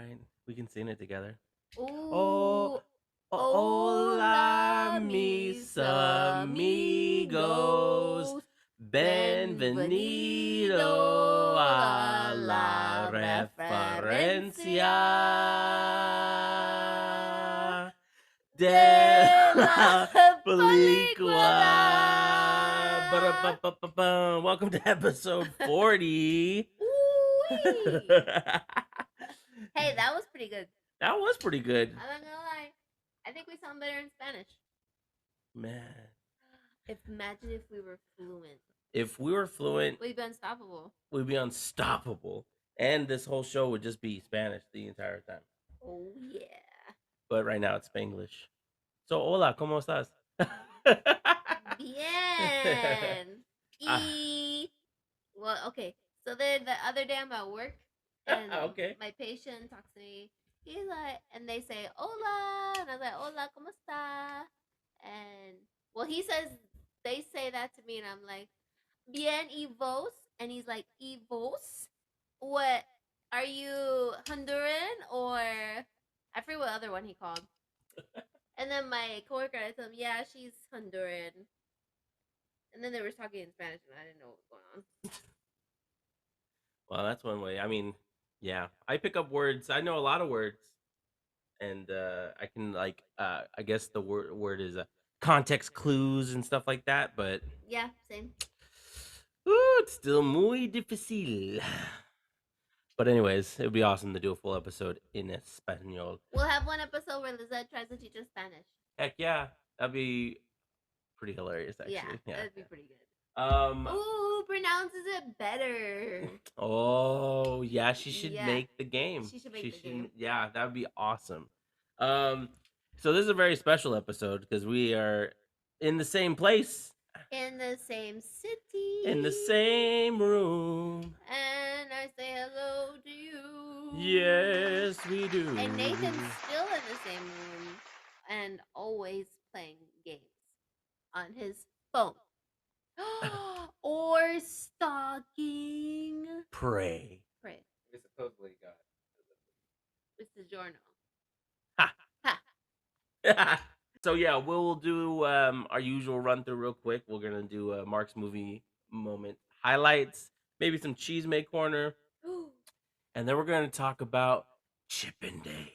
right. We can sing it together. Oh, Ooh, hola, hola, mis mis amigos. amigos. Bienvenido Bienvenido a a la la referencia referencia de de la la película. película. Ba-da-ba-ba-ba-bum. Welcome to episode 40. Ooh. Hey, that was pretty good. That was pretty good. I'm not gonna lie. I think we sound better in Spanish. Man. Imagine if we were fluent. If we were fluent, We'd be unstoppable. we'd be unstoppable. And this whole show would just be Spanish the entire time. Oh yeah. But right now it's Spanglish. So, hola, ¿cómo estás? Bien. Ah, Well, okay. So then the other day I'm at work and okay. my patient talks to me. He's like, and they say, hola. And I was like, hola, ¿cómo está? And, well, they say that to me and I'm like, bien, y vos? And he's like, y vos? What? Are you Honduran or I forget what other one he called. And then my coworker, I told him, yeah, she's Honduran. And then they were talking in Spanish, and I didn't know what was going on. Well, that's one way. I mean, yeah. I pick up words. I know a lot of words. And I can, like, I guess the word is context clues and stuff like that. But, Yeah, same. it's still muy difícil. But anyways, it would be awesome to do a full episode in Espanol. We'll have one episode where Lizette tries to teach us Spanish. Heck yeah, that'd be pretty hilarious, actually. Yeah, that'd be pretty good. Um. Ooh, pronounces it better. Oh yeah, she should Yeah. make the game. She should make the game. Yeah, that would be awesome. So this is a very special episode because we are in the same place, In the same city. in the same room. And I say hello to you. Yes, we do. And Nathan's still in the same room and always playing games on his phone. Or stalking. Pray. Pray. We supposedly got. It's the journal. Ha. Ha. So yeah, we'll do our usual run through real quick. We're gonna do Mark's movie moment highlights, maybe some cheese make corner, and then we're gonna talk about Chippendale.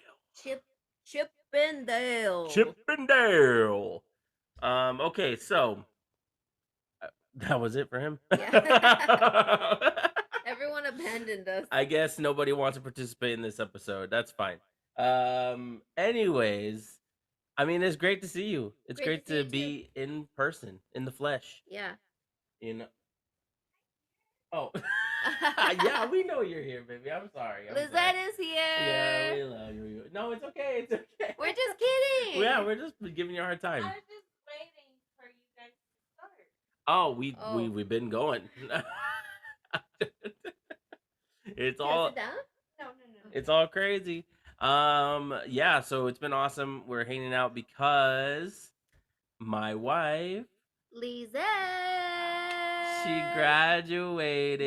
Chippendale. Chippendale. Okay, so that was it for him. Yeah. Everyone abandoned us. I guess nobody wants to participate in this episode. That's fine. Anyways, I mean, it's great to see you. It's great to be in person, in the flesh. Yeah. You know. Oh. Yeah, we know you're here, baby. I'm sorry. Lizette is here. Yeah, we love you. No, it's okay. It's okay. We're just kidding. Yeah, we're just giving you a hard time. I was just waiting for you guys to start. Oh, we've been going. It's Can I all sit down? No. it's all crazy. Yeah, so it's been awesome. We're hanging out because my wife, Lizette. she graduated.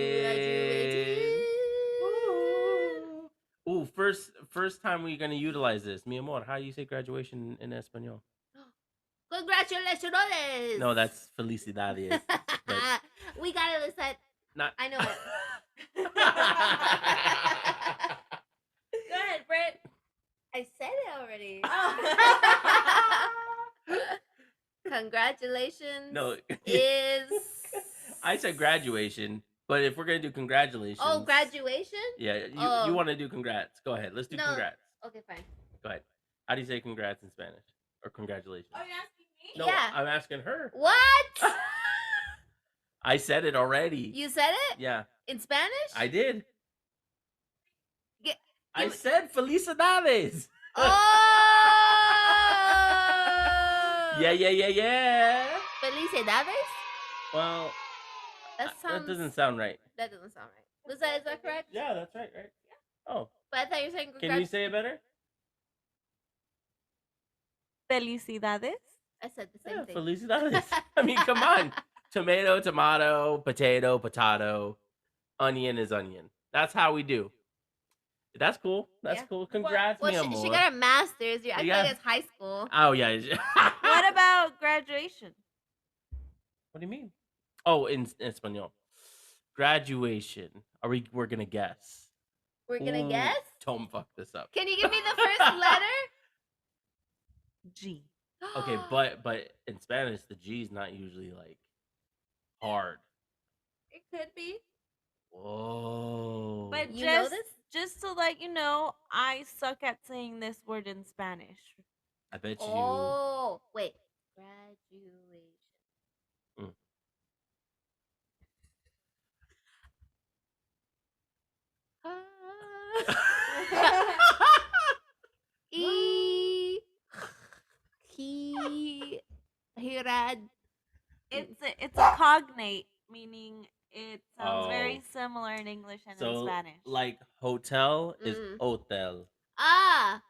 Ooh, first time we're gonna utilize this. Mi amor, how do you say graduation in Espanol? Congratulations. No, that's felicidades. But We got it, Lizette. not. I know it. Go ahead, Britt. I said it already. Congratulations. No. Is I said graduation, but if we're gonna do congratulations. Oh, graduation? Yeah, you want to do congrats? Go ahead. Let's do congrats. Okay, fine. Go ahead. How do you say congrats in Spanish or congratulations? Are you asking me? No, Yeah. I'm asking her. What? I said it already. You said it? Yeah, In Spanish? I did. I give- said felicidades. Oh! Yeah. Felicidades? Well, That sounds. that doesn't sound right. That doesn't sound right. Is that correct? Yeah, that's right. Oh, But I thought you were saying can you say it better? Felicidades. I said the same Yeah, thing. felicidades. I mean, come on. Tomato, potato, potato. Onion is onion. That's how we do. That's cool. That's Yeah. cool. Congrats, Well, mi amor. she got a master's. I feel Yeah. like it's high school. Oh yeah. What about graduation? What do you mean? Oh, in español. Graduation. We're gonna guess. We're gonna Ooh, guess. Don't fuck this up. Can you give me the first letter? G. Okay, but in Spanish the G is not usually like hard. it could be. Whoa. But You know just this? just to let you know, I suck at saying this word in Spanish. I bet you. Oh, wait. Graduation. Mm. Hirad. It's a cognate, meaning it sounds very Oh. similar in English and in So Spanish. like hotel is Mm. hotel. Ah.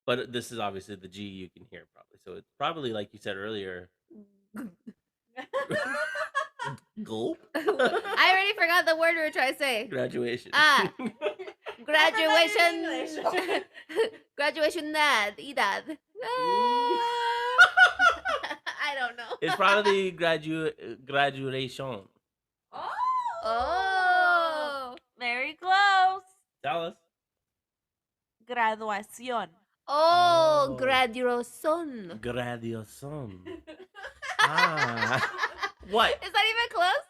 But this is obviously the G you can hear probably. So it's probably like you said earlier. Gulp. I already forgot the word we were trying to say. Graduation. Ah. English. Graduation. Graduation dad. Edad. I don't know. It's probably graduation. Oh. Very close. Tell us. Graduación. Oh, Oh. graduación. Graduación. Ah. What? Is that even close?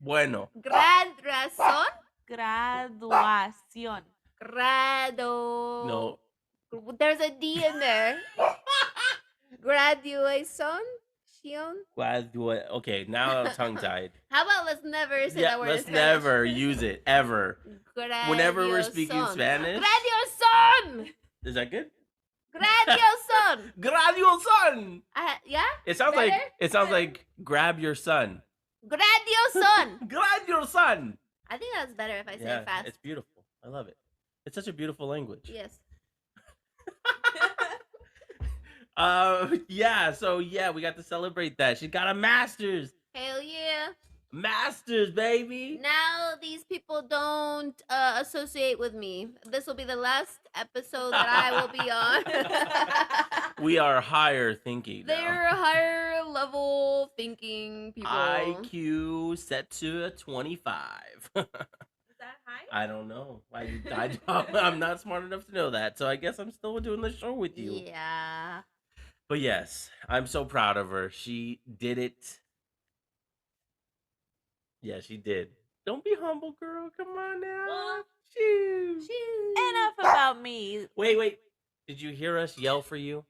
Bueno. Graduación. Graduación. Grado. No. There's a D in there. Graduation. Okay, now I'm tongue tied. How about let's never say Yeah, that word? let's in Spanish? never use it ever. Whenever we're speaking Graduación. Spanish. Graduación. Is that good? Graduación. Graduación. Yeah. It sounds Better? like grab your son. Graduación. Grab your son. I think that's better if I say Yeah, it fast. it's beautiful. I love it. It's such a beautiful language. Yes. Yeah, so yeah, we got to celebrate that. She got a master's. Hell yeah. Masters, baby. Now these people don't associate with me. This will be the last episode that I will be on. We are higher thinking now. They're higher level thinking people. IQ set to a 25. Is that high? I don't know. I'm not smart enough to know that, so I guess I'm still doing the show with you. Yeah. But yes, I'm so proud of her. She did it. Yeah, she did. Don't be humble, girl. Come on now. Well, Shoo. Enough about me. Wait. Did you hear us yell for you?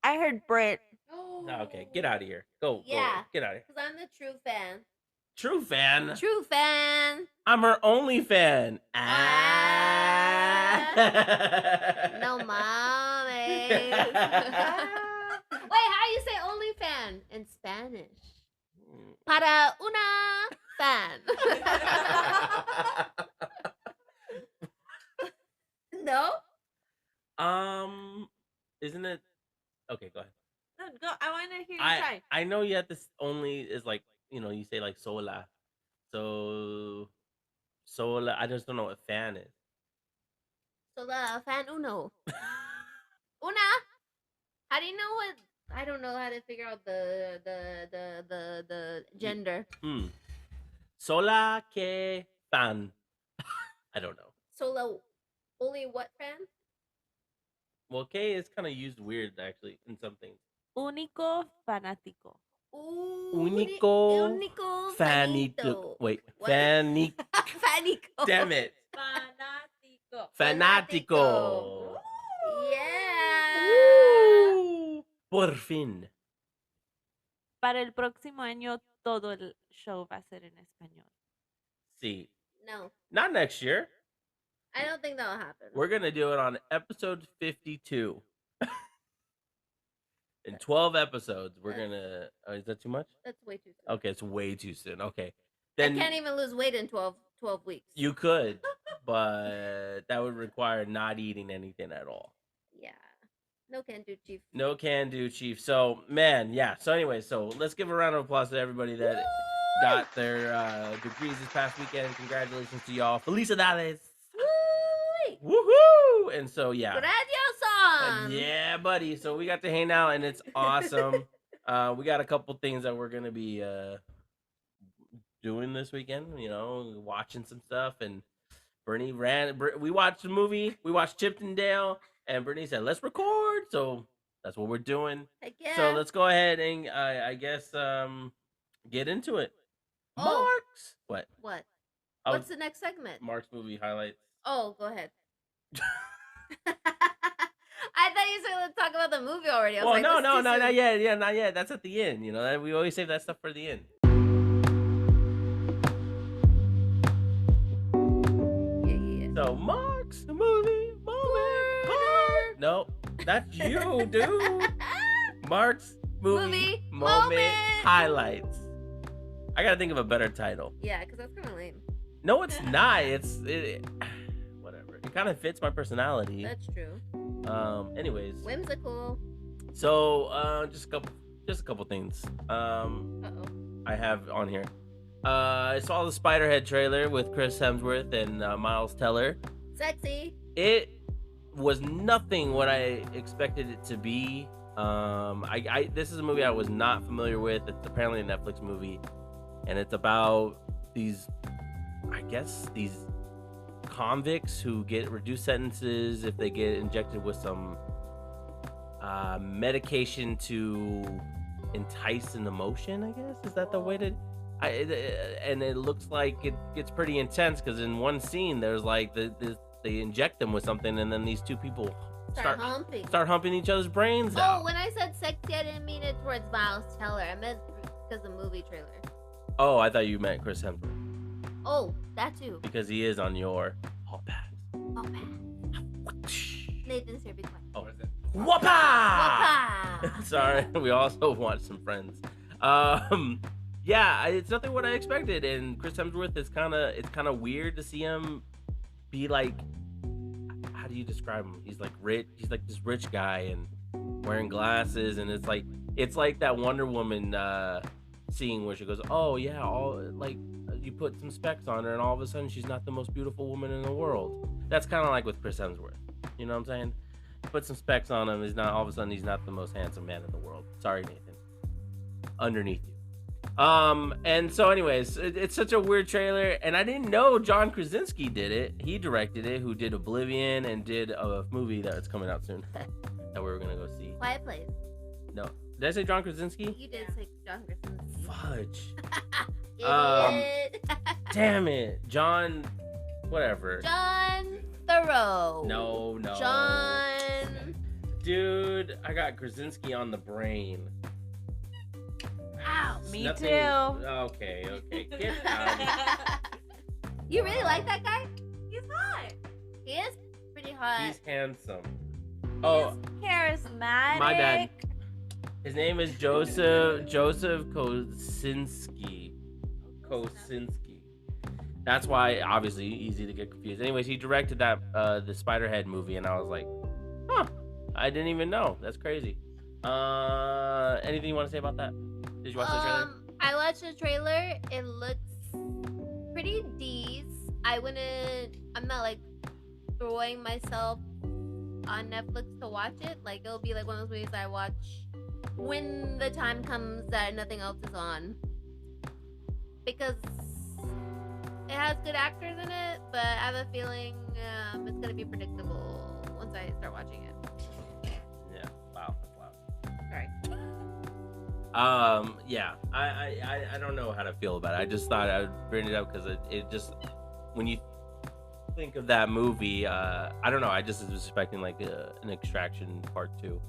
I heard Brit. Oh, okay, get out of here. Go. Yeah. Get out of here. Because I'm the true fan. True fan. True fan. I'm her only fan. No mames. Wait, how you say only fan in Spanish? Para una fan. No? Isn't it? Okay, go ahead. No, go. I want to hear you try. I know you have this only is like, you say like sola. So sola, I just don't know what fan is. Sola fan uno. Una? How do you know what? I don't know how to figure out the gender. Sola que fan. I don't know. Sola only what fan? Well, K is kind of used weird actually in some things. Único fanático. Único fanito. fanito. Wait, What? fanico. Fanico. Damn it. Fanático. Fanático. Yeah. Woo. Por fin. Para el próximo año todo el show va a ser en español. See, No, not next year. I don't think that'll happen. We're gonna do it on episode 52. In 12 episodes, we're gonna. Is that too much? That's way too soon. Okay, it's way too soon. Okay, I then can't even lose weight in 12 weeks. you could, but that would require not eating anything at all. Yeah. No can do, Chief. No can do, Chief. So, man, yeah. So, anyway, so let's give a round of applause to everybody that got their degrees this past weekend. Congratulations to y'all. Felicidades. Woo! Yay! Woohoo! And so yeah. Grandioso! Yeah, buddy. So we got to hang out and it's awesome. We got a couple things that we're gonna be doing this weekend, watching some stuff. And Brittany we watched the movie, we watched Chippendale, and Brittany said, let's record. So that's what we're doing. Heck yeah. So let's go ahead and I guess get into it. Oh. Mark's What? I What's was- the next segment? Mark's movie highlights. Oh, go ahead. I thought you said let's talk about the movie already. I was Well, like, no, that's too not soon. yet. Yeah, not yet. That's at the end. We always save that stuff for the end. Yeah. So Mark's movie moment. Part. Nope, that's you, dude. Mark's movie moment highlights. I gotta think of a better title. Yeah, because that's kind of lame. No, it's not. Whatever. It kind of fits my personality. That's true. Anyways. Whimsical. So, just a couple things. Uh-oh. I have on here. I saw the Spiderhead trailer with Chris Hemsworth and Miles Teller. Sexy. It was nothing what I expected it to be. This is a movie I was not familiar with. It's apparently a Netflix movie, and it's about these convicts who get reduced sentences if they get injected with some medication to entice an emotion. I guess is that the way to. And it looks like it gets pretty intense because in one scene there's like they inject them with something, and then these two people start humping each other's brains out. Oh, when I said sexy, I didn't mean it towards Miles Teller. I meant because the movie trailer. Oh, I thought you meant Chris Hemsworth. Oh, that too. Because he is on your hall pass. Oh, man. Nathan's here. Be quiet. Oh, what is it? Whoppa! Sorry, we also watched some Friends. Yeah, it's nothing what I expected, and Chris Hemsworth it's kind of weird to see him be like, how do you describe him? He's like rich. He's like this rich guy and wearing glasses, and it's like that Wonder Woman scene where she goes, oh yeah, you put some specs on her, and all of a sudden she's not the most beautiful woman in the world. That's kind of like with Chris Hemsworth. You know what I'm saying? Put some specs on him, all of a sudden he's not the most handsome man in the world. Sorry, Nathan. Underneath you. And so anyways, it's such a weird trailer, and I didn't know John Krasinski did it. He directed it, who did Oblivion and did a movie that's coming out soon that we were gonna go see. Quiet Place. No, did I say John Krasinski? You did say John Krasinski. Fudge. Idiot. Damn it, John. Whatever. John Thoreau. No. John. Dude, I got Krasinski on the brain. Ow. Me Nothing- too. Okay. Get out. You really like that guy? He's hot. He is pretty hot. He's handsome. Oh, Charismatic. my bad. His name is Joseph Kosinski. That's why, obviously, easy to get confused. Anyways, he directed that the Spiderhead movie, and I was like, huh, I didn't even know. That's crazy. Anything you want to say about that? Did you watch the trailer? I watched the trailer. It looks pretty decent. I'm not like throwing myself on Netflix to watch it. Like, it'll be like one of those movies I watch when the time comes that nothing else is on. Because it has good actors in it, but I have a feeling it's gonna be predictable once I start watching it. Yeah. Wow. That's loud. Sorry. Yeah. I don't know how to feel about it. I just thought I would bring it up because it just, when you think of that movie, I don't know. I just was expecting like an Extraction Part 2,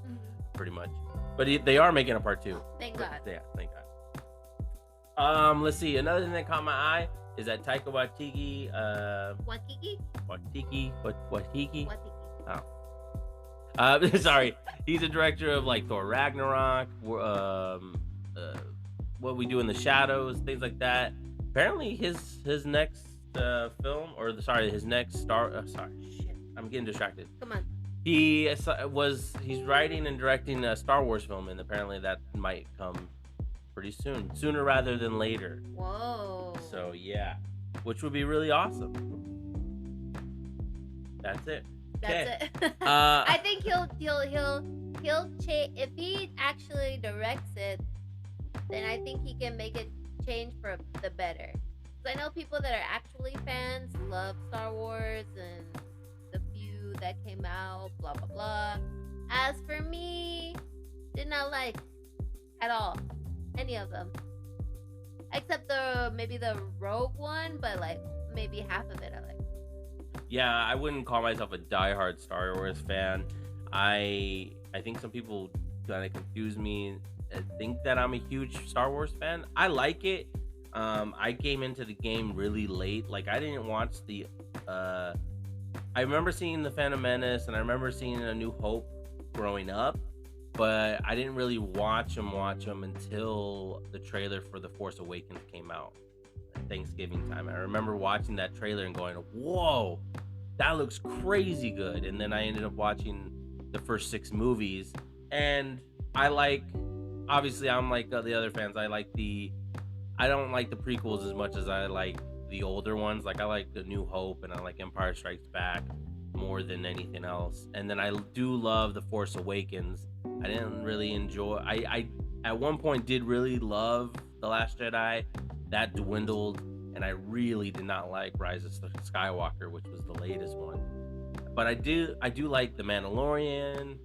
pretty much. But they are making a Part 2. Thank God. Yeah, thank God. Let's see. Another thing that caught my eye is that Taika Waititi. Waititi. Oh. Sorry. He's a director of like Thor Ragnarok, What We Do in the Shadows, things like that. Apparently, his next film, his next I'm getting distracted. Come on. He's writing and directing a Star Wars film, and apparently that might come pretty soon, sooner rather than later. Whoa. So yeah, which would be really awesome. That's it. That's Okay. it. I think he'll change if he actually directs it. Then I think he can make it change for the better. Because I know people that are actually fans love Star Wars and the few that came out, blah blah blah. As for me, did not like at all any of them, except maybe the Rogue one, but like maybe half of it I like. Yeah, I wouldn't call myself a diehard Star Wars fan. I think some people kind of confuse me and think that I'm a huge Star Wars fan. I like it. I came into the game really late. Like I didn't watch the. I remember seeing the Phantom Menace and I remember seeing A New Hope growing up, but I didn't really watch them until the trailer for The Force Awakens came out at Thanksgiving time. I remember watching that trailer and going, "Whoa, that looks crazy good." And then I ended up watching the first 6 movies, and I like. Obviously, I'm like the other fans. I don't like the prequels as much as I like the older ones. Like I like The New Hope and I like Empire Strikes Back more than anything else. And then I do love The Force Awakens. I didn't really enjoy. I at one point did really love The Last Jedi. That dwindled, and I really did not like Rise of Skywalker, which was the latest one. But I do like The Mandalorian.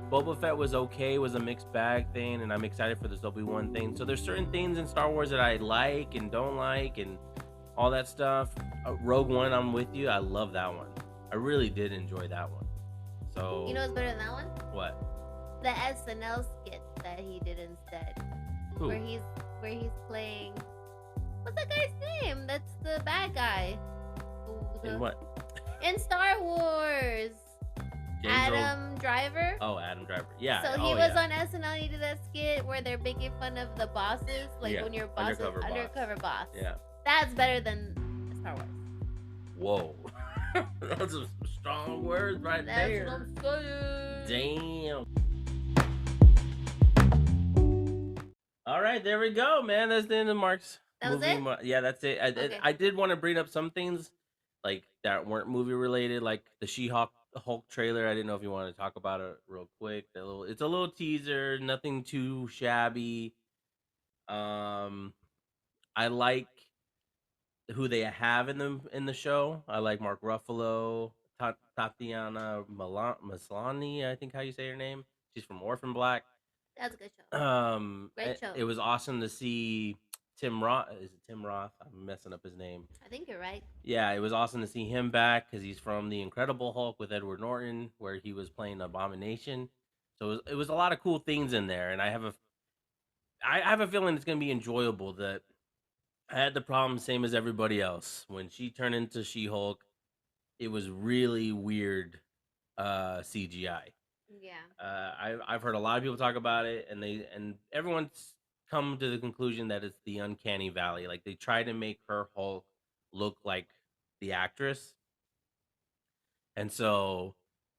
Boba Fett was okay, was a mixed bag thing, and I'm excited for this Obi-Wan thing. So there's certain things in Star Wars that I like and don't like and all that stuff. Rogue One, I'm with you. I love that one. I really did enjoy that one. So You know what's better than that one? What? The SNL skit that he did instead, Who? where he's playing. What's that guy's name? That's the bad guy. In what? In Star Wars. James Earl- Adam Driver. Oh, Adam Driver. Yeah. So he was on SNL. He did that skit where they're making fun of the bosses, like Yeah, when your boss is undercover boss. undercover boss. Yeah. That's better than Star Wars. Whoa. Those are some strong words right That's there. what I'm saying. Damn. All right, there we go, man. That's the end of Mark's That was movie. it? Yeah, that's it. Okay. I did want to bring up some things like that weren't movie related, like the She-Hulk Hulk trailer. I didn't know if you wanted to talk about it real quick. It's a little teaser, nothing too shabby. I like who they have in the show. I like Mark Ruffalo, Tatiana Maslany, I think how you say her name. She's from Orphan Black. That's a good show. Great show. It was awesome to see Tim Roth. Is it Tim Roth? I'm messing up his name. I think you're right. Yeah, it was awesome to see him back because he's from The Incredible Hulk with Edward Norton, where he was playing Abomination. So it was a lot of cool things in there, and I have a feeling it's gonna be enjoyable. That I had the problem same as everybody else when she turned into She-Hulk. It was really weird CGI. Yeah. I've heard a lot of people talk about it, and everyone's come to the conclusion that it's the uncanny valley. Like they try to make her Hulk look like the actress, and so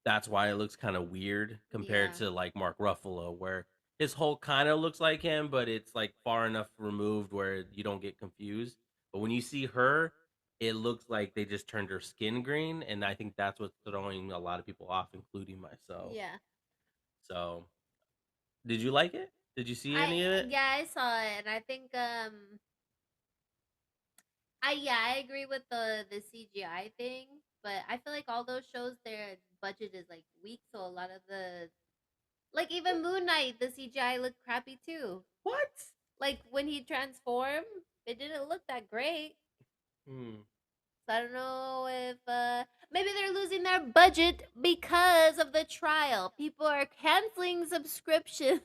that's why it looks kind of weird compared Yeah. to like Mark Ruffalo, where his Hulk kind of looks like him, but it's like far enough removed where you don't get confused. But when you see her, it looks like they just turned her skin green, and I think that's what's throwing a lot of people off, including myself. Yeah. So, did you like it? Did you see any of it? Yeah, I saw it, and I think I agree with the CGI thing, but I feel like all those shows their budget is like weak, so a lot of the like even Moon Knight, the CGI looked crappy too. What? Like when he transformed, it didn't look that great. So I don't know if maybe they're losing their budget because of the trial. People are canceling subscriptions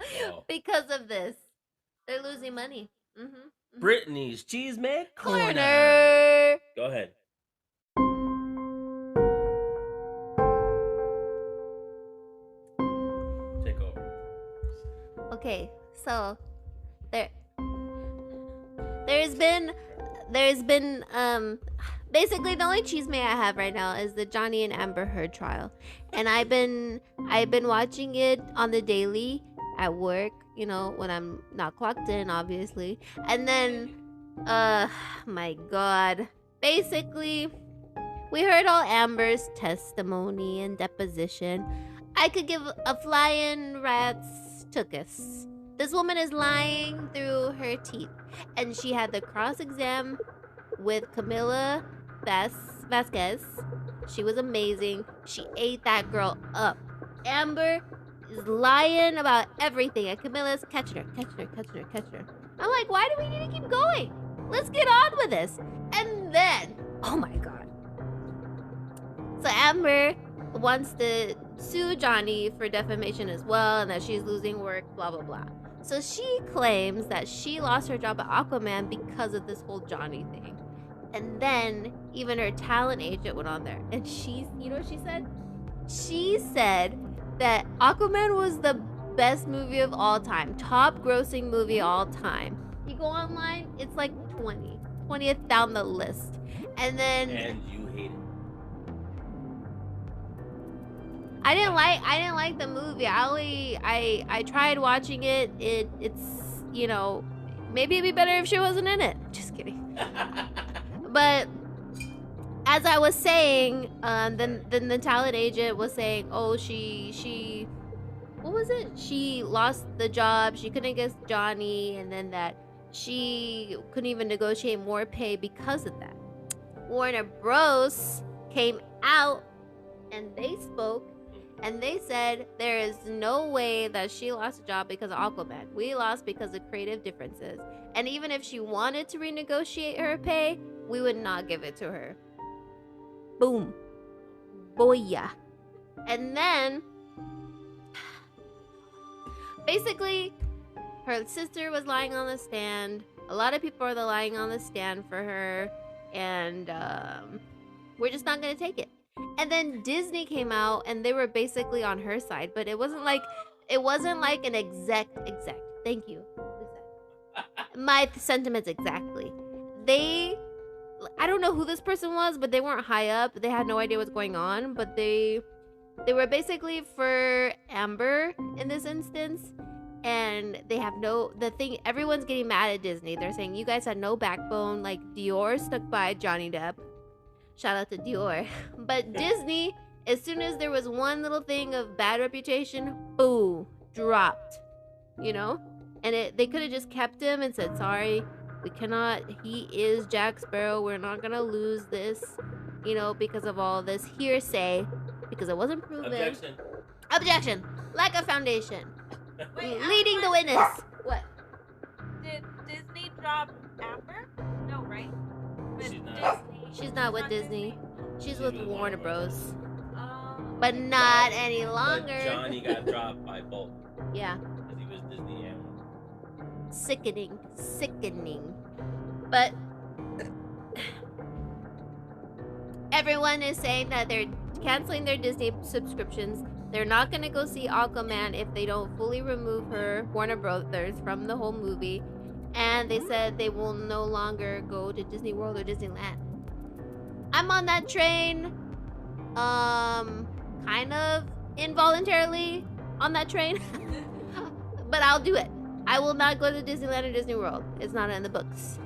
Wow. because of this. They're losing money. Mm-hmm. Brittany's Cheeseman Corner. Corner. Go ahead. Take over. Okay, so there's been basically the only chisme I have right now is the Johnny and Amber Heard trial, and I've been watching it on the daily at work, you know, when I'm not clocked in, obviously, and then my God, basically, we heard all Amber's testimony and deposition. I could give a flying rat's tuchus. This woman is lying through her teeth. And she had the cross-exam with Camila Vasquez. She was amazing. She ate that girl up. Amber is lying about everything. And Camila's catching her. I'm like, why do we need to keep going? Let's get on with this. And then, oh my God. So Amber wants to sue Johnny for defamation as well, and that she's losing work, blah, blah, blah. So she claims that she lost her job at Aquaman because of this whole Johnny thing. And then even her talent agent went on there. And you know what she said? She said that Aquaman was the best movie of all time. Top grossing movie all time. You go online, it's like 20th down the list. And then... And you hate it. I didn't like the movie. I tried watching it. It's, you know, maybe it'd be better if she wasn't in it. Just kidding. But as I was saying, then the talent agent was saying, oh, she what was it? She lost the job. She couldn't get Johnny, and then that she couldn't even negotiate more pay because of that. Warner Bros. Came out and they spoke. And they said there is no way that she lost a job because of Aquaman. We lost because of creative differences. And even if she wanted to renegotiate her pay, we would not give it to her. Boom. Boya. And then, basically, her sister was lying on the stand. A lot of people are lying on the stand for her. And we're just not going to take it. And then Disney came out and they were basically on her side, but it wasn't like an exec. Thank you. My sentiments exactly. I don't know who this person was, but they weren't high up. They had no idea what's going on, but they were basically for Amber in this instance. And they have everyone's getting mad at Disney. They're saying you guys had no backbone, like Dior stuck by Johnny Depp. Shout out to Dior. But Disney, as soon as there was one little thing of bad reputation, boo, dropped. You know? And they could have just kept him and said, sorry, we cannot. He is Jack Sparrow. We're not going to lose this, you know, because of all this hearsay. Because it wasn't proven. Objection. Lack of foundation. Wait, Leading the witness. What? Did Disney drop Amber? No, right? She's not. She's not with Disney. She's with Warner Bros. Um, But not any longer. But Johnny got dropped by both. Yeah. Because he was Disney and... Sickening. But everyone is saying that they're canceling their Disney subscriptions. They're not going to go see Aquaman if they don't fully remove her, Warner Brothers, from the whole movie. And they said they will no longer go to Disney World or Disneyland. I'm on that train, kind of involuntarily on that train. But I'll do it. I will not go to Disneyland or Disney World. It's not in the books.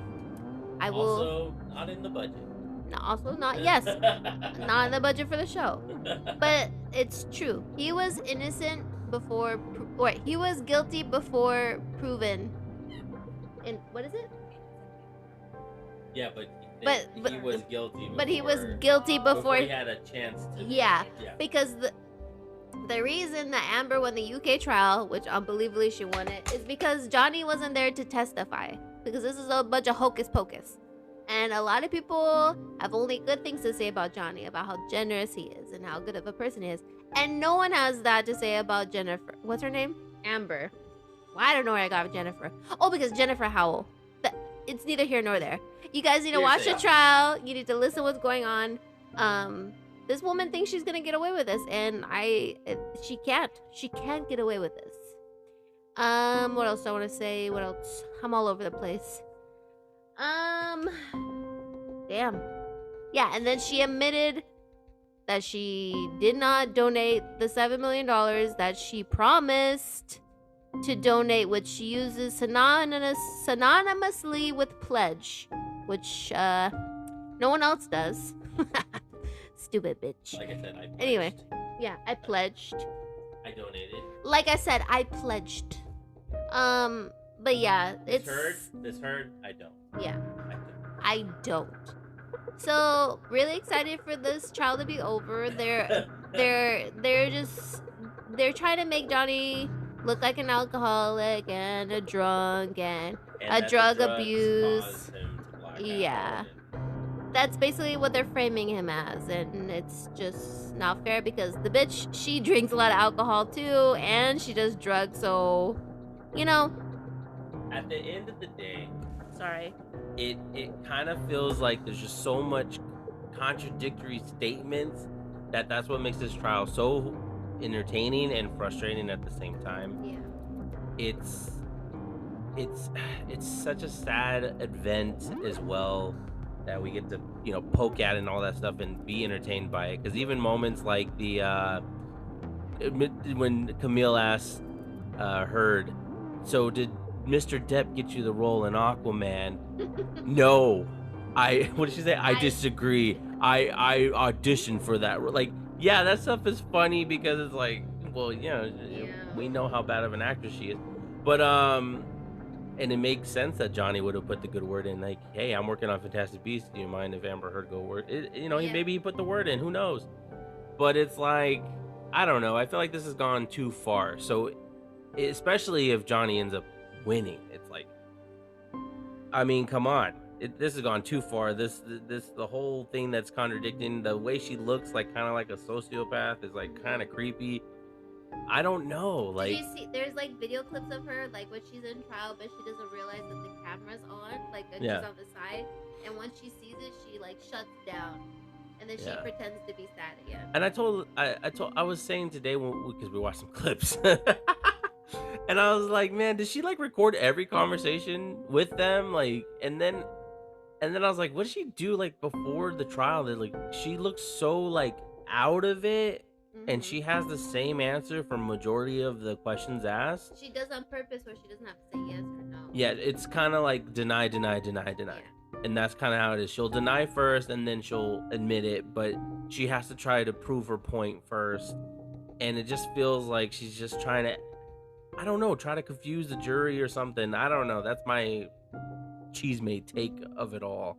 I will. Also, not in the budget. Yes. Not in the budget for the show. But it's true. He was innocent before, he was guilty before proven. And what is it? Yeah, but he was guilty. But he was guilty before he had a chance to. Yeah. Because the reason that Amber won the UK trial, which unbelievably she won it, is because Johnny wasn't there to testify. Because this is a bunch of hocus pocus. And a lot of people have only good things to say about Johnny, about how generous he is and how good of a person he is. And no one has that to say about Jennifer. What's her name? Amber. Well, I don't know where I got Jennifer. Oh, because Jennifer Howell. It's neither here nor there. You guys need to watch the trial. You need to listen to what's going on. This woman thinks she's gonna get away with this, and she can't. She can't get away with this. What else do I want to say? What else? I'm all over the place. Damn. Yeah, and then she admitted that she did not donate the $7 million that she promised to donate, which she uses synonymously with pledge, which No one else does. Stupid bitch. Like I said, I pledged. Anyway, yeah, I pledged. I donated. Like I said, I pledged. But yeah, This hurt. I don't. Yeah, I I don't. So really excited for this trial to be over. don't. They're trying to make Johnny look like an alcoholic and a drunk and a that drug the drugs abuse. caused him to black out Yeah. and- That's basically what they're framing him as, and it's just not fair because the bitch, she drinks a lot of alcohol too, and she does drugs, so you know. At the end of the day, Sorry. it kind of feels like there's just so much contradictory statements that's what makes this trial so entertaining and frustrating at the same time. Yeah. It's such a sad event as well that we get to poke at and all that stuff and be entertained by it, because even moments like the when Camille asked Heard, so did Mr. Depp get you the role in Aquaman? No. What did she say? I disagree. I auditioned for that. Like, yeah, that stuff is funny because it's like, well, we know how bad of an actress she is. But and it makes sense that Johnny would have put the good word in, like, hey, I'm working on Fantastic Beasts. Do you mind if Amber Heard go word? Maybe he put the word in. Who knows? But it's like, I don't know. I feel like this has gone too far. So, especially if Johnny ends up winning, it's like, I mean, come on. This has gone too far. The whole thing that's contradicting the way she looks, like kind of like a sociopath, is like kind of creepy. I don't know. Like, did you see? There's like video clips of her, like when she's in trial, but she doesn't realize that the camera's on, like she's on the side, and once she sees it, she like shuts down, and then she pretends to be sad again. And I was saying today because we watched some clips. And I was like, man, did she like record every conversation with them? Like, and then I was like, what did she do like before the trial? That like she looks so like out of it, and she has the same answer for majority of the questions asked. She does on purpose, where she doesn't have to say yes or no. Yeah, it's kind of like deny, Yeah. and that's kind of how it is. She'll deny first, and then she'll admit it, but she has to try to prove her point first, and it just feels like she's just trying to, I don't know, try to confuse the jury or something. I don't know. That's my cheesemate take of it all.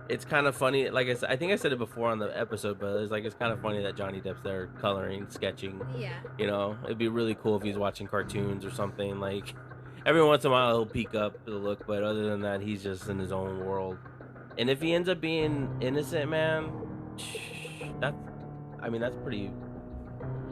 It's kind of funny. Like I said, I think I said it before on the episode, but it's kind of funny that Johnny Depp's there coloring, sketching. Yeah. It'd be really cool if he's watching cartoons or something. Like, every once in a while he'll peek up to look, but other than that, he's just in his own world. And if he ends up being innocent, man, that's pretty.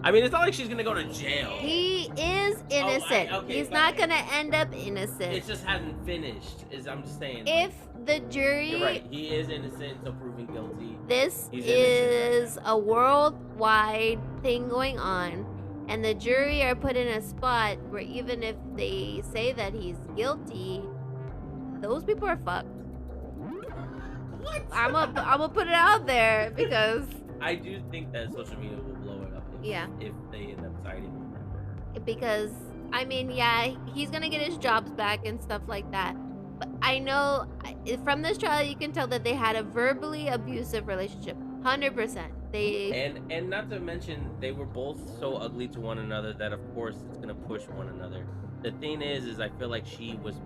I mean, it's not like she's gonna go to jail. He is innocent. He's not gonna end up innocent. It just hasn't finished. I'm just saying. If the jury, you're right, he is innocent, so proven guilty. This is a worldwide thing going on, and the jury are put in a spot where even if they say that he's guilty, those people are fucked. What? I'm gonna put it out there because I do think that social media will blow it up. If they end up siding with him. Because I mean, yeah, he's gonna get his jobs back and stuff like that. But I know from this trial you can tell that they had a verbally abusive relationship, 100%. And not to mention they were both so ugly to one another that of course it's gonna push one another. The thing is I feel like she went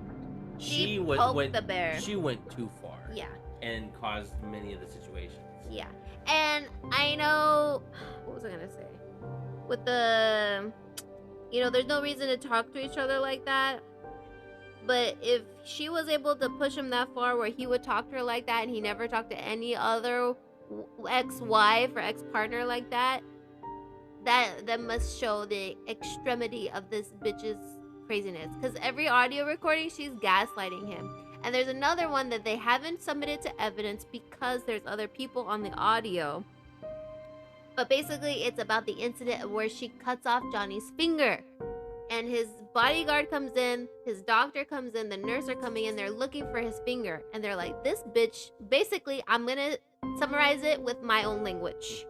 the bear. She went too far. Yeah. And caused many of the situations. Yeah. And I know, what was I gonna say? With the, there's no reason to talk to each other like that. But if she was able to push him that far where he would talk to her like that and he never talked to any other ex-wife or ex-partner like that, that must show the extremity of this bitch's craziness. Because every audio recording, she's gaslighting him. And there's another one that they haven't submitted to evidence because there's other people on the audio. But basically, it's about the incident where she cuts off Johnny's finger. And his bodyguard comes in, his doctor comes in, the nurse are coming in, they're looking for his finger. And they're like, this bitch, basically, I'm going to summarize it with my own language.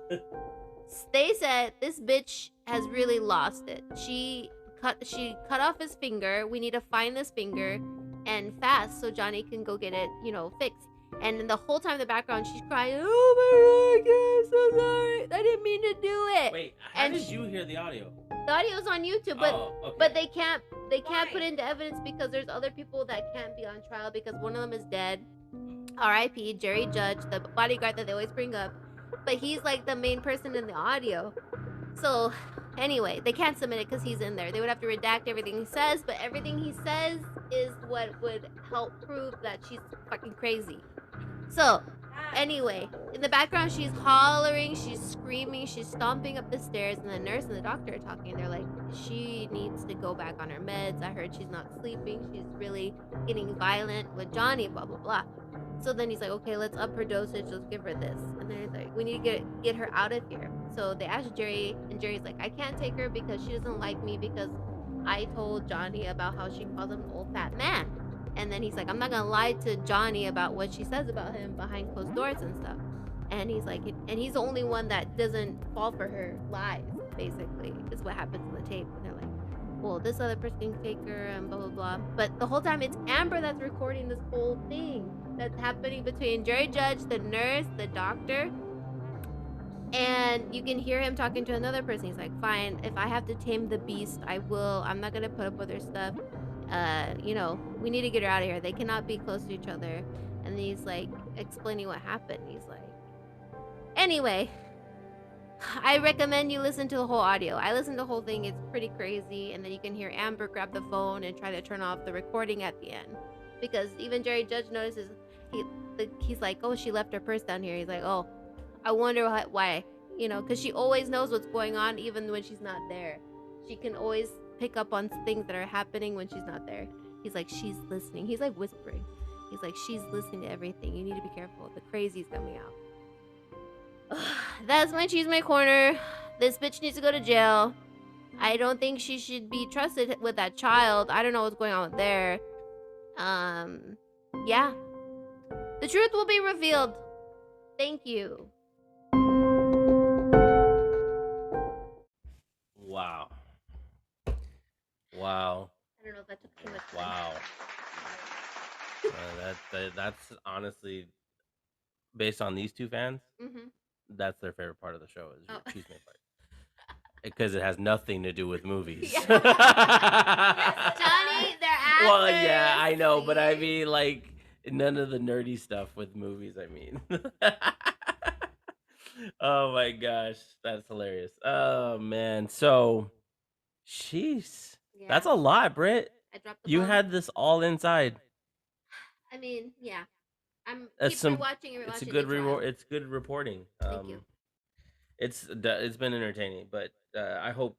They said, this bitch has really lost it. She cut off his finger. We need to find this finger and fast so Johnny can go get it, fixed. And in the whole time in the background, she's crying, "Oh my god, I'm so sorry. I didn't mean to do it." Wait, how And did you hear the audio? the audio's on YouTube, but okay. but they can't put it into evidence because there's other people that can't be on trial because one of them is dead. R.I.P. Jerry Judge, the bodyguard that they always bring up, but he's like the main person in the audio. So anyway, they can't submit it because he's in there. They would have to redact everything he says, but everything he says is what would help prove that she's fucking crazy. So anyway, in the background, she's hollering, she's screaming, she's stomping up the stairs, and the nurse and the doctor are talking. They're like, she needs to go back on her meds. I heard she's not sleeping. She's really getting violent with Johnny, blah, blah, blah. So then he's like, okay, let's up her dosage. Let's give her this. And then he's like, we need to get her out of here. So they asked Jerry, and Jerry's like, I can't take her because she doesn't like me because I told Johnny about how she calls him an old fat man. And then he's like, I'm not gonna lie to Johnny about what she says about him behind closed doors and stuff. And he's like, and he's the only one that doesn't fall for her lies, basically, is what happens in the tape. And they're like, well, this other person can take her and blah, blah, blah. But the whole time it's Amber that's recording this whole thing that's happening between Jerry Judge, the nurse, the doctor. And you can hear him talking to another person. He's like, fine, if I have to tame the beast, I will. I'm not gonna put up with her stuff. We need to get her out of here. They cannot be close to each other. And he's like explaining what happened. He's like, anyway, I recommend you listen to the whole audio. I listened to the whole thing. It's pretty crazy. And then you can hear Amber grab the phone and try to turn off the recording at the end. Because even Jerry Judge notices, he's like, oh, she left her purse down here. He's like, oh, I wonder why. Because she always knows what's going on even when she's not there. She can always pick up on things that are happening when she's not there. He's like, she's listening. He's like whispering. He's like, she's listening to everything. You need to be careful. The crazy's coming out. That's my Cheese My Corner. This bitch needs to go to jail. I don't think she should be trusted with that child. I don't know what's going on with there. Yeah. The truth will be revealed. Thank you. Wow. I don't know if that took too much time. Wow. That's honestly, based on these two fans, that's their favorite part of the show is your Cheese My part. Because it has nothing to do with movies. Yes, Johnny, they're actors. Well, yeah, I know, but I mean, like, none of the nerdy stuff with movies, I mean. Oh my gosh, that's hilarious. Oh man, so, jeez, Yeah. that's a lot, Britt. I dropped the You bomb. had this all inside. I mean, yeah. I'm That's keep some- rewatching and rewatching. It's a good the trial. it's good reporting. Thank you. It's been entertaining, but I hope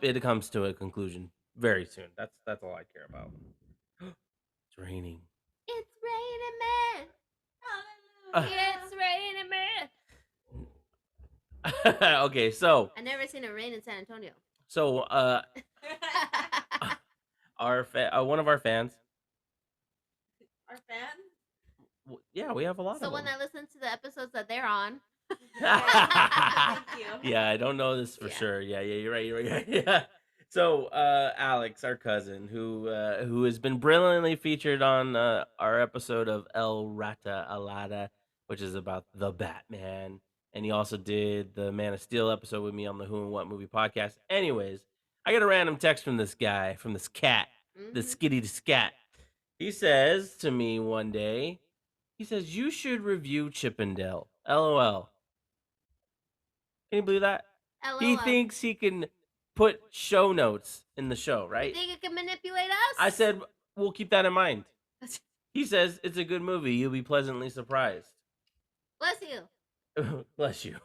it comes to a conclusion very soon. That's all I care about. It's raining. It's raining, man. It's raining, man. Okay, so I never seen it rain in San Antonio. so one of our fans. Our fans? Yeah, we have a lot of Someone them. that listens to the episodes that they're on. Thank you. Yeah, I don't know this for Yeah. sure. Yeah, you're right. Yeah. So, Alex, our cousin, who has been brilliantly featured on our episode of El Rata Alada, which is about the Batman, and he also did the Man of Steel episode with me on the Who and What Movie podcast. Anyways, I got a random text from this guy, from this cat, the skitty scat. He says to me one day, he says, you should review Chippendale. LOL. Can you believe that? LOL. He thinks he can put show notes in the show, right? You think it can manipulate us? I said, we'll keep that in mind. He says, it's a good movie. You'll be pleasantly surprised. Bless you. Bless you.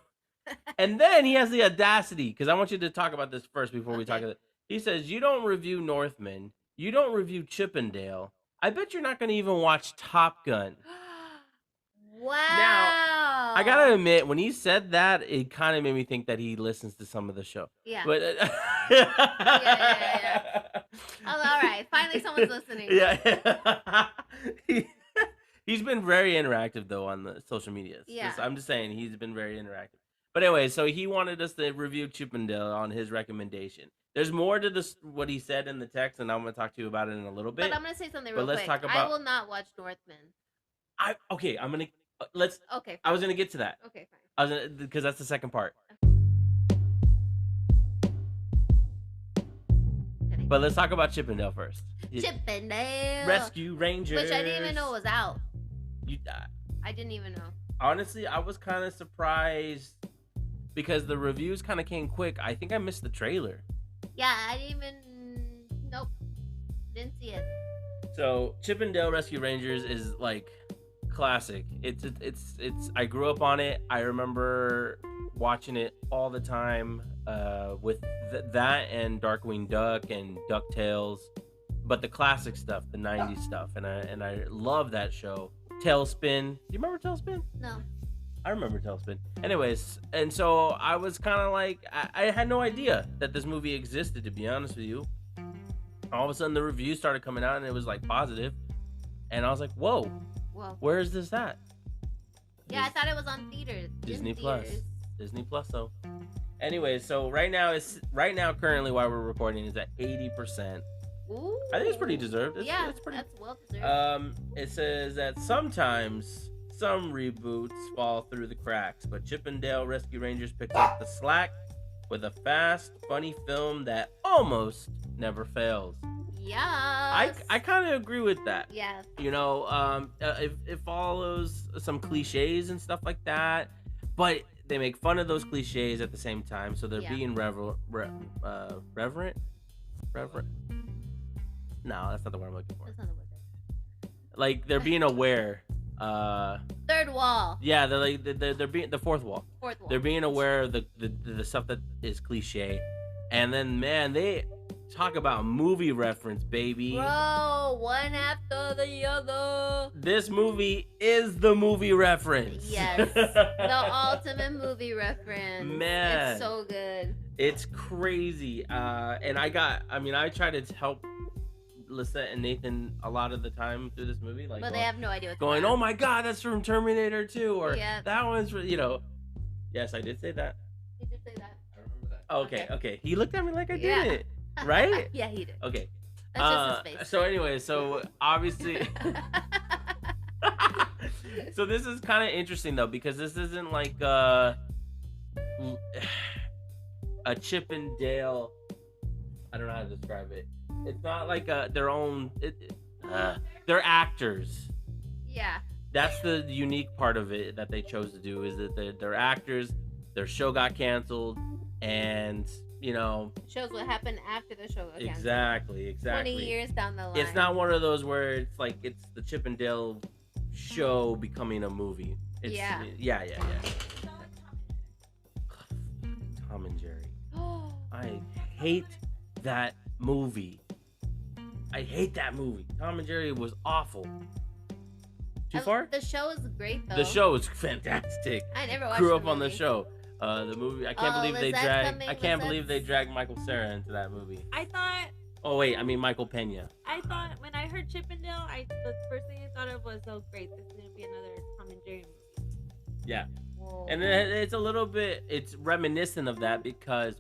And then he has the audacity, because I want you to talk about this first before we talk about it. He says, you don't review Northman. You don't review Chippendale. I bet you're not going to even watch Top Gun. Wow. I gotta admit, when he said that, it kind of made me think that he listens to some of the show. Yeah. But yeah. All right. Finally, someone's listening. Yeah. He's been very interactive though on the social medias. Yeah. I'm just saying he's been very interactive. But anyway, so he wanted us to review Chippendale on his recommendation. There's more to this what he said in the text, and I'm going to talk to you about it in a little bit. But I'm going to say something But real let's quick. talk about- I will not watch Northman. Okay. I'm gonna let's. Okay. I was Fine. gonna get to that. Okay, fine. I was gonna, because that's the second part. Okay. But let's talk about Chippendale first. Chip and Dale. Rescue Rangers, Which I didn't even know was out. You I didn't even know. honestly, I was kind of surprised because the reviews kind of came quick. I think I missed the trailer. Yeah, I didn't even. Nope. Didn't see it. So Chippendale Rescue Rangers is like classic. It's. I grew up on it. I remember watching it all the time. With that and Darkwing Duck and DuckTales, but the classic stuff, the '90s stuff, and I love that show. Tailspin. Do you remember Tailspin? No. I remember Tailspin. Anyways, and so I was kind of like, I had no idea that this movie existed, to be honest with you. All of a sudden, the reviews started coming out, and it was like positive, and I was like, whoa, Whoa. where is this at? Yeah, I thought it was on theaters. Disney In Plus. theaters. Disney Plus, though. Anyways, so right now currently while we're recording is at 80%. Ooh. I think it's pretty deserved. Yeah, it's pretty. that's well deserved. It says that sometimes some reboots fall through the cracks, but Chippendale Rescue Rangers picks up the slack with a fast, funny film that almost never fails. Yeah. I kind of agree with that. Yeah. You know, it follows some cliches and stuff like that, but they make fun of those cliches at the same time, so they're being reverent. No, that's not the word I'm looking for. That's not the word. Like they're being aware. Third wall. Yeah, they're like they're being the fourth wall. Fourth wall. They're being aware of the stuff that is cliche, and then man, they talk about movie reference, baby. Bro, one after the other. This movie is the movie reference. Yes, the ultimate movie reference. Man, it's so good. It's crazy. And I try to help Lisette and Nathan a lot of the time through this movie, like, but they have no idea what's going, oh my god, that's from Terminator 2, or yeah. that one's, yes, I did say that. You did say that. I remember that. Okay. He looked at me like I Yeah. didn't, right? Yeah, he did. Okay. That's just his face. So anyway, obviously, so this is kind of interesting though, because this isn't like a Chip and Dale. I don't know how to describe it. It's not like their own. They're actors. Yeah. That's the unique part of it that they chose to do, is that they're actors. Their show got canceled, and shows what happened after the show got canceled. Exactly. 20 years down the line. It's not one of those where it's like it's the Chip and Dale show becoming a movie. Yeah. Tom and Jerry. I hate that movie. Tom and Jerry was awful. Too far? The show is great though. The show is fantastic. I never watched. Grew up on the show. The movie. I can't believe they dragged. coming? I can't Was believe that- they dragged Michael Cera into that movie. I thought Oh wait, I mean Michael Pena. when I heard Chippendale, the first thing I thought of was, oh great, this is gonna be another Tom and Jerry movie. Yeah. Whoa. And it's a little bit. It's reminiscent of that because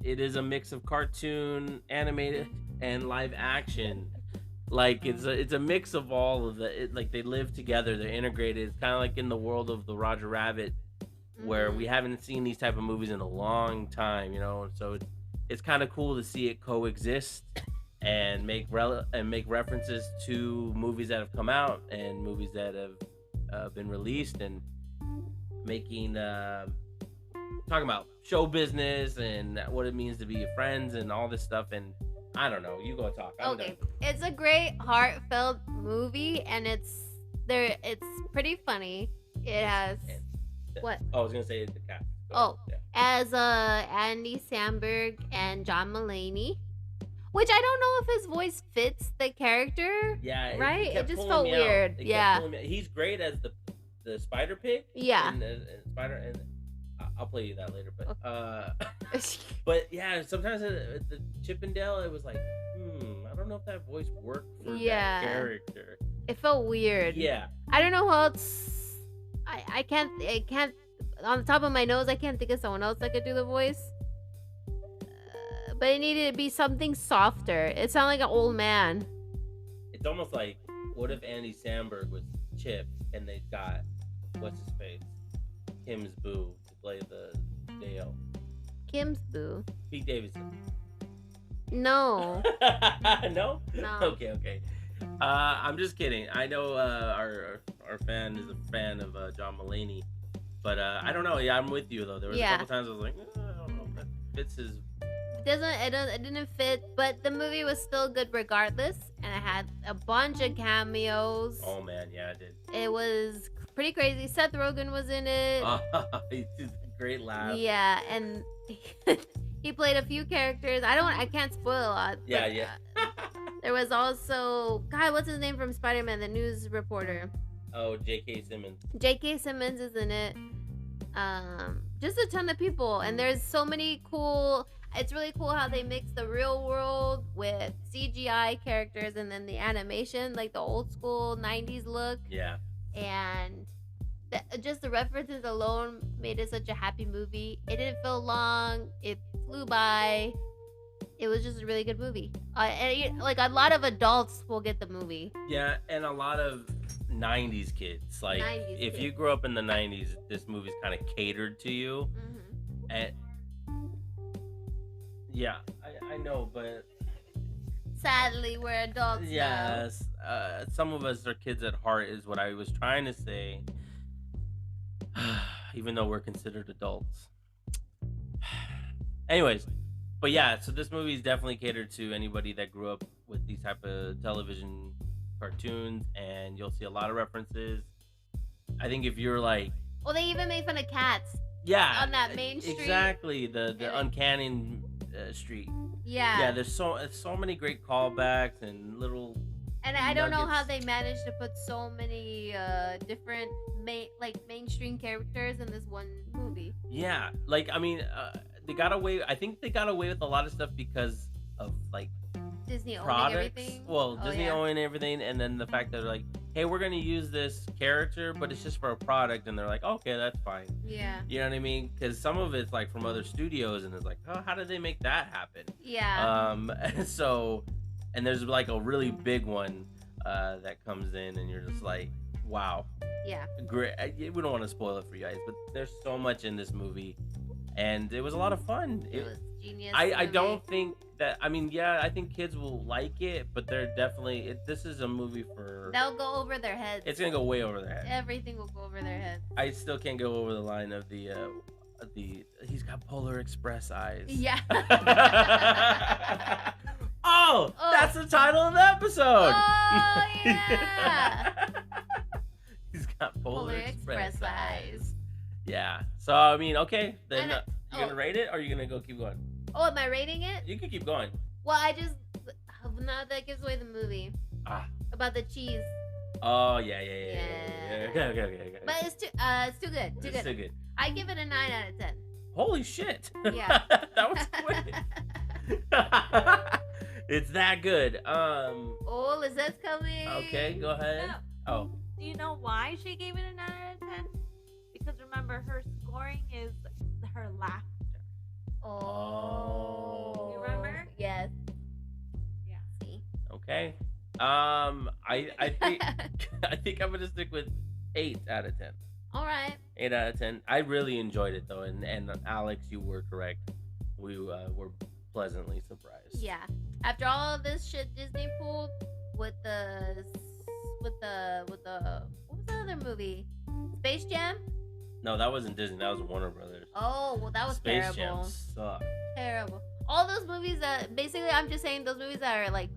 it is a mix of cartoon, animated, and live action. Like it's a mix of all of like they live together, they're integrated. It's kind of like in the world of the Roger Rabbit, where we haven't seen these type of movies in a long time, So it's kind of cool to see it coexist and make references to movies that have come out and movies that have been released, and making talking about show business and what it means to be friends and all this stuff. And I don't know, you go talk. Okay, it's a great heartfelt movie, and it's pretty funny. It has what? I was gonna say the cast. Oh, yeah. As Andy Samberg and John Mulaney, which I don't know if his voice fits the character. Yeah, right? kept It just pulling felt me out. weird. It kept Yeah. pulling me out. He's great as the Spider Pig. Yeah. And Spider, and I'll play you that later. But but yeah, sometimes the Chippendale, it was like, I don't know if that voice worked for that character. It felt weird. Yeah. I don't know who else. I can't. On the top of my nose, I can't think of someone else that could do the voice. But it needed to be something softer. It sounded like an old man. it's almost like, what if Andy Samberg was Chip and they got what's his face, Kim's boo, to play the Dale, Kim's boo. Pete Davidson. No. No. No. Okay. I'm just kidding. I know our fan is a fan of John Mulaney, but I don't know. Yeah, I'm with you though. There was a Yeah. couple times I was like, I don't know if that fits his. It didn't fit, but the movie was still good regardless, and it had a bunch of cameos. Oh man, yeah, I did. It was pretty crazy. Seth Rogen was in it. He did a great laugh. Yeah, and he played a few characters. I can't spoil a lot. Yeah, but, yeah. there was also, God, what's his name from Spider-Man, the news reporter. Oh, J.K. Simmons. J.K. Simmons is in it. Just a ton of people, and there's so many cool. It's really cool how they mix the real world with CGI characters, and then the animation, like the old school '90s look. Yeah. And just the references alone made it such a happy movie. It didn't feel long. It flew by. It was just a really good movie. Like a lot of adults will get the movie. Yeah, and a lot of '90s kids. Like, 90s if kids. you grew up in the '90s, this movie's kind of catered to you. Mm-hmm. And yeah, I know, but Sadly, we're adults now. yes, some of us are kids at heart, is what I was trying to say. Even though we're considered adults. Anyways, but yeah, so this movie is definitely catered to anybody that grew up with these type of television cartoons, and you'll see a lot of references. I think if you're like, Well, they even made fun of cats. yeah, On that main street. exactly, the And it- uncanny street. Yeah. Yeah, there's so many great callbacks and little. And I don't know how nuggets. they managed to put so many different mainstream characters in this one movie. Yeah, like I mean, they got away. I think they got away with a lot of stuff because of like Disney owning products. everything. Well, Oh, Disney yeah. owning everything, and then the fact that they're like, hey, we're gonna use this character, but it's just for a product, and they're like, okay, that's fine. Yeah. You know what I mean? Because some of it's like from other studios, and it's like, oh, how did they make that happen? Yeah. So, and there's like a really big one that comes in, and you're just like, wow, Yeah. great. We don't want to spoil it for you guys, but there's so much in this movie, and it was a lot of fun. It was genius. I movie. don't think that. I mean, yeah, I think kids will like it, but they're definitely. This is a movie for. They'll go over their heads. It's gonna go way over their head. Everything will go over their heads. I still can't go over the line of the he's got Polar Express eyes. Yeah. Oh, Oh. that's the title of the episode. Oh yeah. He's got Polar, Polar Express, Express eyes. eyes. Yeah. So I mean, okay, then And, you gonna rate it, or you gonna go keep going? Oh, am I rating it? You can keep going. Well, I just now that gives away the movie Ah. about the cheese. Oh yeah. Yeah. Okay. But it's too good. Too It's good. too good. I give it a 9 out of 10. Holy shit. Yeah. That was quick. It's that good. Oh, Lizette's coming. Okay, go ahead. No. Oh. Do you know why she gave it a 9 out of 10? Because remember, her scoring is her laughter. Oh. You remember? Yes. Yeah. See. Okay. I think I think I'm gonna stick with 8 out of 10. All right. 8 out of 10. I really enjoyed it though, and Alex, you were correct. We were pleasantly surprised. Yeah. After all of this shit Disney pulled with the what was the other movie? Space Jam? No, that wasn't Disney. That was Warner Brothers. Oh, well, that was Space terrible. Jam sucked. Terrible. All those movies that basically, I'm just saying those movies that are like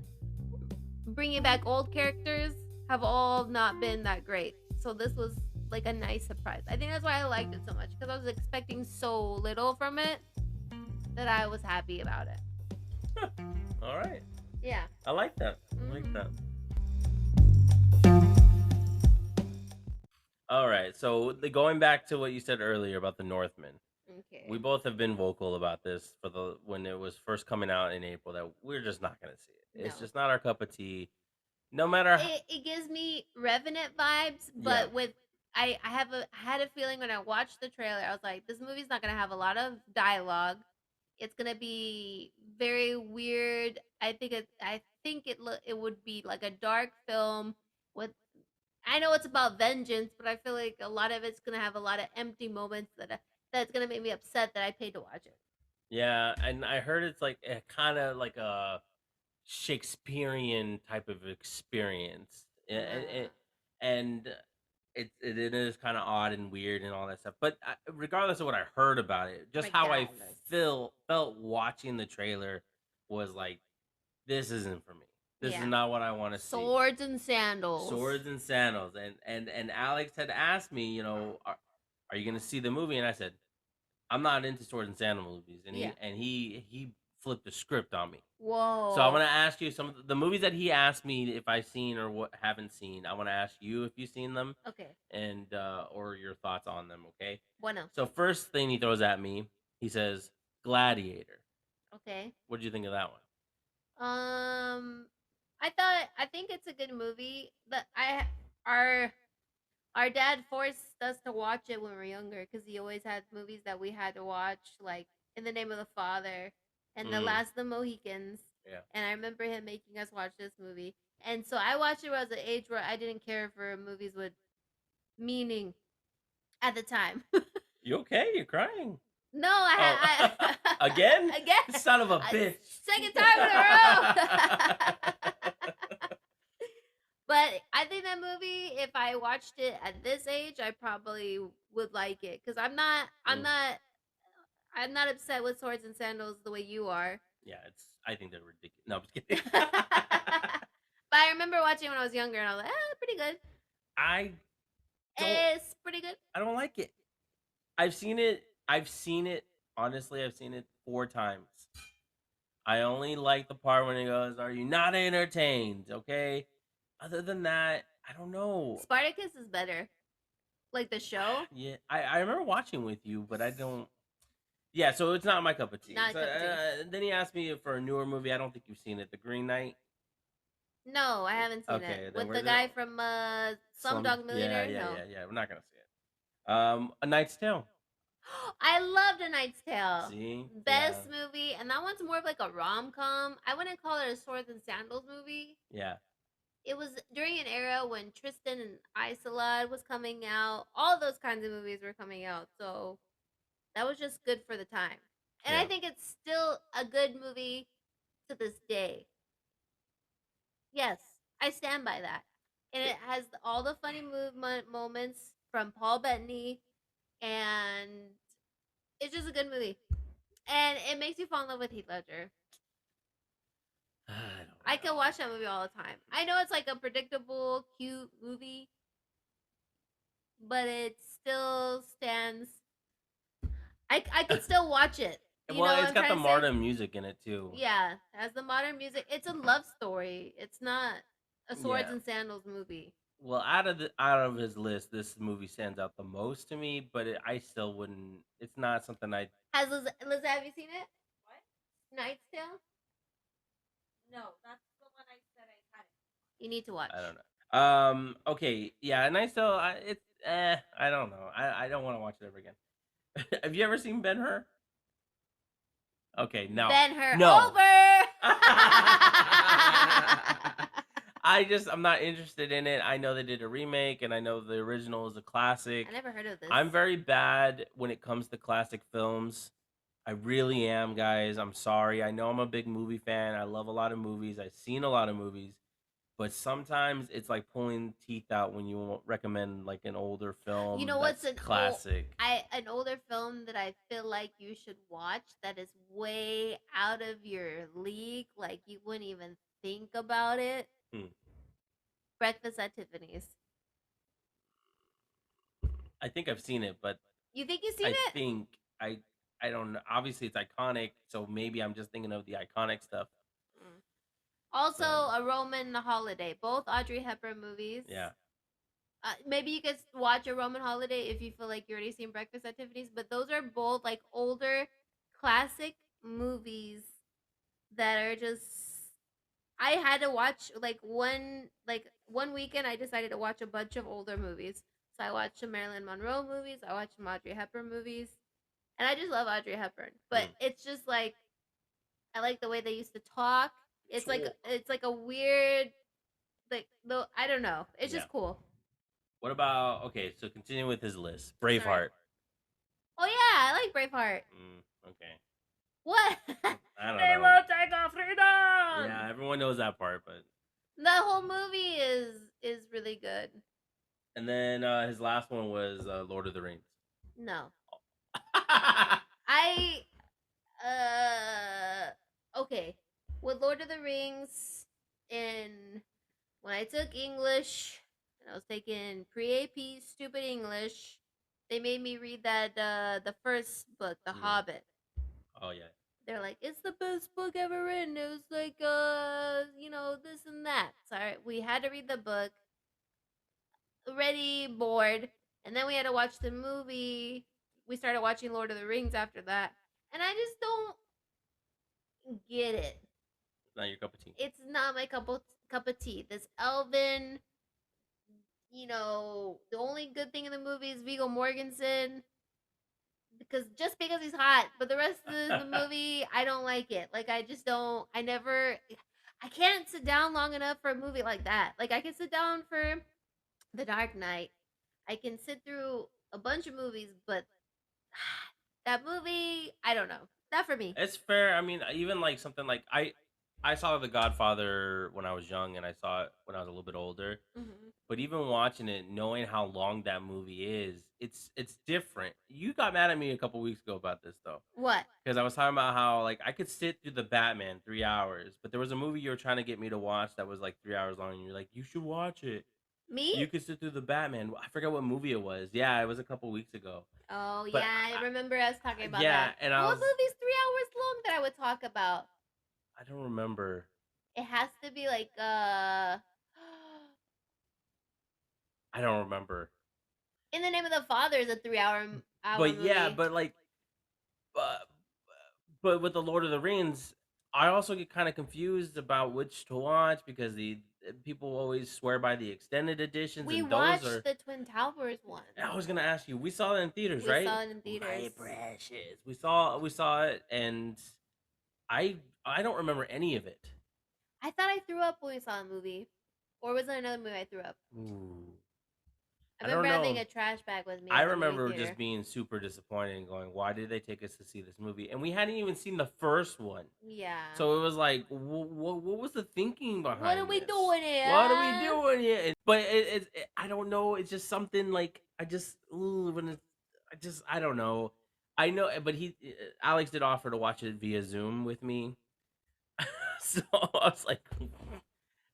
bringing back old characters have all not been that great. So this was like a nice surprise. I think that's why I liked it so much, because I was expecting so little from it that I was happy about it. All right. Yeah. I like that. I like Mhm. that. All right. So going back to what you said earlier about the Northman, Okay. we both have been vocal about this when it was first coming out in April, that we're just not gonna see it. It's No. just not our cup of tea. No matter how, It gives me Revenant vibes, but with I had a feeling when I watched the trailer, I was like, this movie's not gonna have a lot of dialogue. It's gonna be very weird. I think it would be like a dark film with. I know it's about vengeance, but I feel like a lot of it's gonna have a lot of empty moments that's gonna make me upset that I paid to watch it. Yeah, and I heard it's like a kind of like a Shakespearean type of experience, Uh, and it is kind of odd and weird and all that stuff. But regardless of what I heard about it, just how I Regardless. felt watching the trailer was like, this isn't for me. This is Yeah. not what I want to see. Swords and sandals. Swords and sandals, and Alex had asked me, are you gonna see the movie? And I said, I'm not into sword and sandal movies, and Yeah. he flipped the script on me. So I Whoa. want to ask you some of the movies that he asked me if I've seen or what haven't seen. I want to ask you if you've seen them Okay. and or your thoughts on them. Okay. Bueno. So first thing he throws at me, he says Gladiator. Okay. What did you think of that one? Um, I think it's a good movie. Our dad forced us to watch it when we were younger because he always had movies that we had to watch, like In the Name of the Father and The Mm, Last of the Mohicans. yeah. And I remember him making us watch this movie. And so I watched it when I was at an age where I didn't care for movies with meaning at the time. You okay? You're crying. No, Oh, again? again, Son of a bitch. second time in a row. But I think that movie, if I watched it at this age, I probably would like it because Mm, I'm not upset with swords and sandals the way you are. yeah, I think they're ridiculous. No, I'm just kidding. But I remember watching when I was younger, and I was like, pretty good. I don't. It's pretty good. I don't like it. I've seen it. I've seen it. Honestly, I've seen it 4 times. I only like the part when he goes, "Are you not entertained?" Okay. Other than that, I don't know. Spartacus is better, like the show. Yeah, I remember watching with you, but I don't. Yeah, so it's not my cup of tea. Not a So, cup of tea. then he asked me for a newer movie. I don't think you've seen it, The Green Knight. No, I haven't seen Okay, it. then With we're the the guy from Slumdog Yeah, Millionaire. yeah, No. yeah, yeah. We're not gonna see it. A Knight's Tale. I loved A Knight's Tale. See, Best movie, and that one's more of like a rom com. I wouldn't call it a swords and sandals movie. yeah, It was during an era when Tristan and Isolde was coming out. All those kinds of movies were coming out, so that was just good for the time. And I yeah. think it's still a good movie to this day. Yes, I stand by that. And it has all the funny movement moments from Paul Bettany, and it's just a good movie. And it makes you fall in love with Heath Ledger. I I don't can know. watch that movie all the time. I know it's like a predictable, cute movie, but it still stands. I could still watch it. You know Well, what it's I'm got the trying to say? modern music in it too. Yeah, as the modern music, it's a love story. It's not a swords Yeah. and sandals movie. Well, out of his list, this movie stands out the most to me. But I still wouldn't. It's not something I. Has Liz, have you seen it? What? Knight's Tale? No, that's the one I said I hadn't. You need to watch. I don't know. Okay. Yeah. And I still. It's. I don't know. I don't want to watch it ever again. Have you ever seen Ben Hur? Okay. No. Ben Hur No. over. I'm not interested in it. I know they did a remake, and I know the original is a classic. I never heard of this. I'm very bad when it comes to classic films. I really am, guys. I'm sorry. I know I'm a big movie fan. I love a lot of movies. I've seen a lot of movies, but sometimes it's like pulling teeth out when you recommend like an older film. You know what's that's classic? an older film that I feel like you should watch that is way out of your league, like you wouldn't even think about it. Hmm. Breakfast at Tiffany's. I think I've seen it, but You think you've seen I it? think I don't know. Obviously, it's iconic, so maybe I'm just thinking of the iconic stuff. Mm. Also, So A Roman Holiday, both Audrey Hepburn movies. yeah, Maybe you could watch A Roman Holiday if you feel like you already seen Breakfast at Tiffany's, but those are both like older classic movies that are just I had to watch like one weekend I decided to watch a bunch of older movies. So I watched some Marilyn Monroe movies, I watched some Audrey Hepburn movies, and I just love Audrey Hepburn. But Mm. it's just like I like the way they used to talk. It's like Talk. it's like a weird like the I don't know. It's Yeah. just cool. What about okay? So continue with his list. Sorry. Braveheart. Oh yeah, I like Braveheart. Okay. What? I don't They know. will take our freedom. Yeah, everyone knows that part, but That whole movie is really good. and then his last one was Lord of the Rings. No. I okay. With Lord of the Rings in when I took English and I was taking pre-AP stupid English, they made me read that the first book, The Hobbit. Oh yeah. They're like, it's the best book ever written. It was like you know, this and that. Sorry, we had to read the book. Already bored, and then we had to watch the movie. We started watching Lord of the Rings after that, and I just don't get it. It's not your cup of tea. It's not my cup of tea. This Elvin, you know, the only good thing in the movie is Viggo Mortensen because he's hot, but the rest of the movie I don't like it. Like I just don't. I can't sit down long enough for a movie like that. Like I can sit down for The Dark Knight. I can sit through a bunch of movies, but that movie, I don't know. Not for me. It's fair. I mean, even like something like I saw The Godfather when I was young, and I saw it when I was a little bit older. Mm-hmm. But even watching it, knowing how long that movie is, it's different. You got mad at me a couple weeks ago about this though, What? because I was talking about how like I could sit through the Batman 3 hours, but there was a movie you were trying to get me to watch that was like 3 hours long, and you're like, you should watch it. Me? You could sit through the Batman. I forgot what movie it was. Yeah, it was a couple weeks ago. Oh But yeah, I remember us talking about yeah, that. and I What was movie's 3 hours long that I would talk about? I don't remember. It has to be like I don't remember. In the Name of the Father is a 3 hour But yeah, movie. but like uh, but with the Lord of the Rings, I also get kind of confused about which to watch because the people always swear by the extended editions, We and those watched are. the Twin Towers one. I was gonna ask you. We saw it in theaters, We right? saw it in theaters. Right, precious. We saw it, and I don't remember any of it. I thought I threw up when we saw a movie. Or was it another movie I threw up? Ooh. I I don't remember having know. a trash bag with me I in the movie remember theater. just being super disappointed and going, "Why did they take us to see this movie?" And we hadn't even seen the first one. Yeah. So it was like, what was the thinking behind What are we this? doing here? What are we doing here? But I don't know. It's just something like I just when it's, I don't know. I know, but Alex did offer to watch it via Zoom with me, so I was like,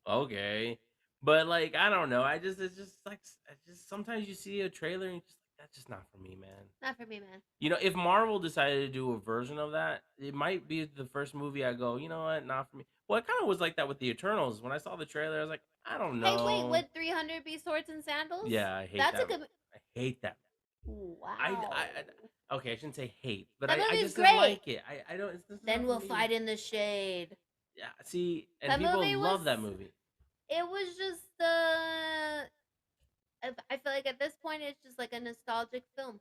okay. But like I don't know. It's just like sometimes you see a trailer and you're just like that's just not for me, man. Not for me, man. You know, if Marvel decided to do a version of that, it might be the first movie I go, you know what, not for me. Well, it kind of was like that with the Eternals. When I saw the trailer, I was like, I don't Hey, wait, know. would 300 be swords and sandals? Yeah, I hate That's that. a good. I hate that. Wow. Okay, I shouldn't say hate, but That I movie's just great. didn't like it. I don't. It's just Then not we'll for me. fight in the shade. Yeah, see, and That people movie love was- that movie. It was just I feel like at this point it's just like a nostalgic film.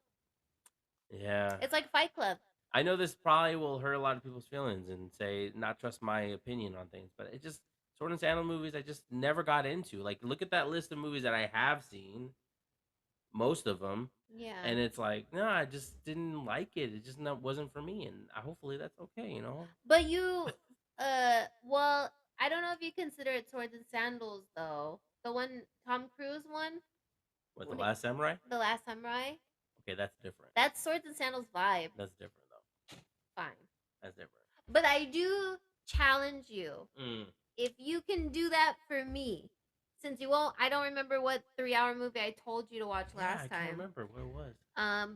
Yeah, It's like Fight Club. I know this probably will hurt a lot of people's feelings and say not trust my opinion on things, but it just Sword and Sandal movies I just never got into. Like, look at that list of movies that I have seen, most of them, Yeah. and it's like, no, I just didn't like it. It just wasn't for me, and hopefully that's okay, you know. But you, well, I don't know if you consider it Swords and Sandals though. The one Tom Cruise one, What, The When Last Samurai? The Last Samurai. Okay, that's different. That's Swords and Sandals vibe. That's different though. Fine. That's different. But I do challenge you. Mm. If you can do that for me, since you won't, I don't remember what 3 hour movie I told you to watch last I time. can't remember what it was.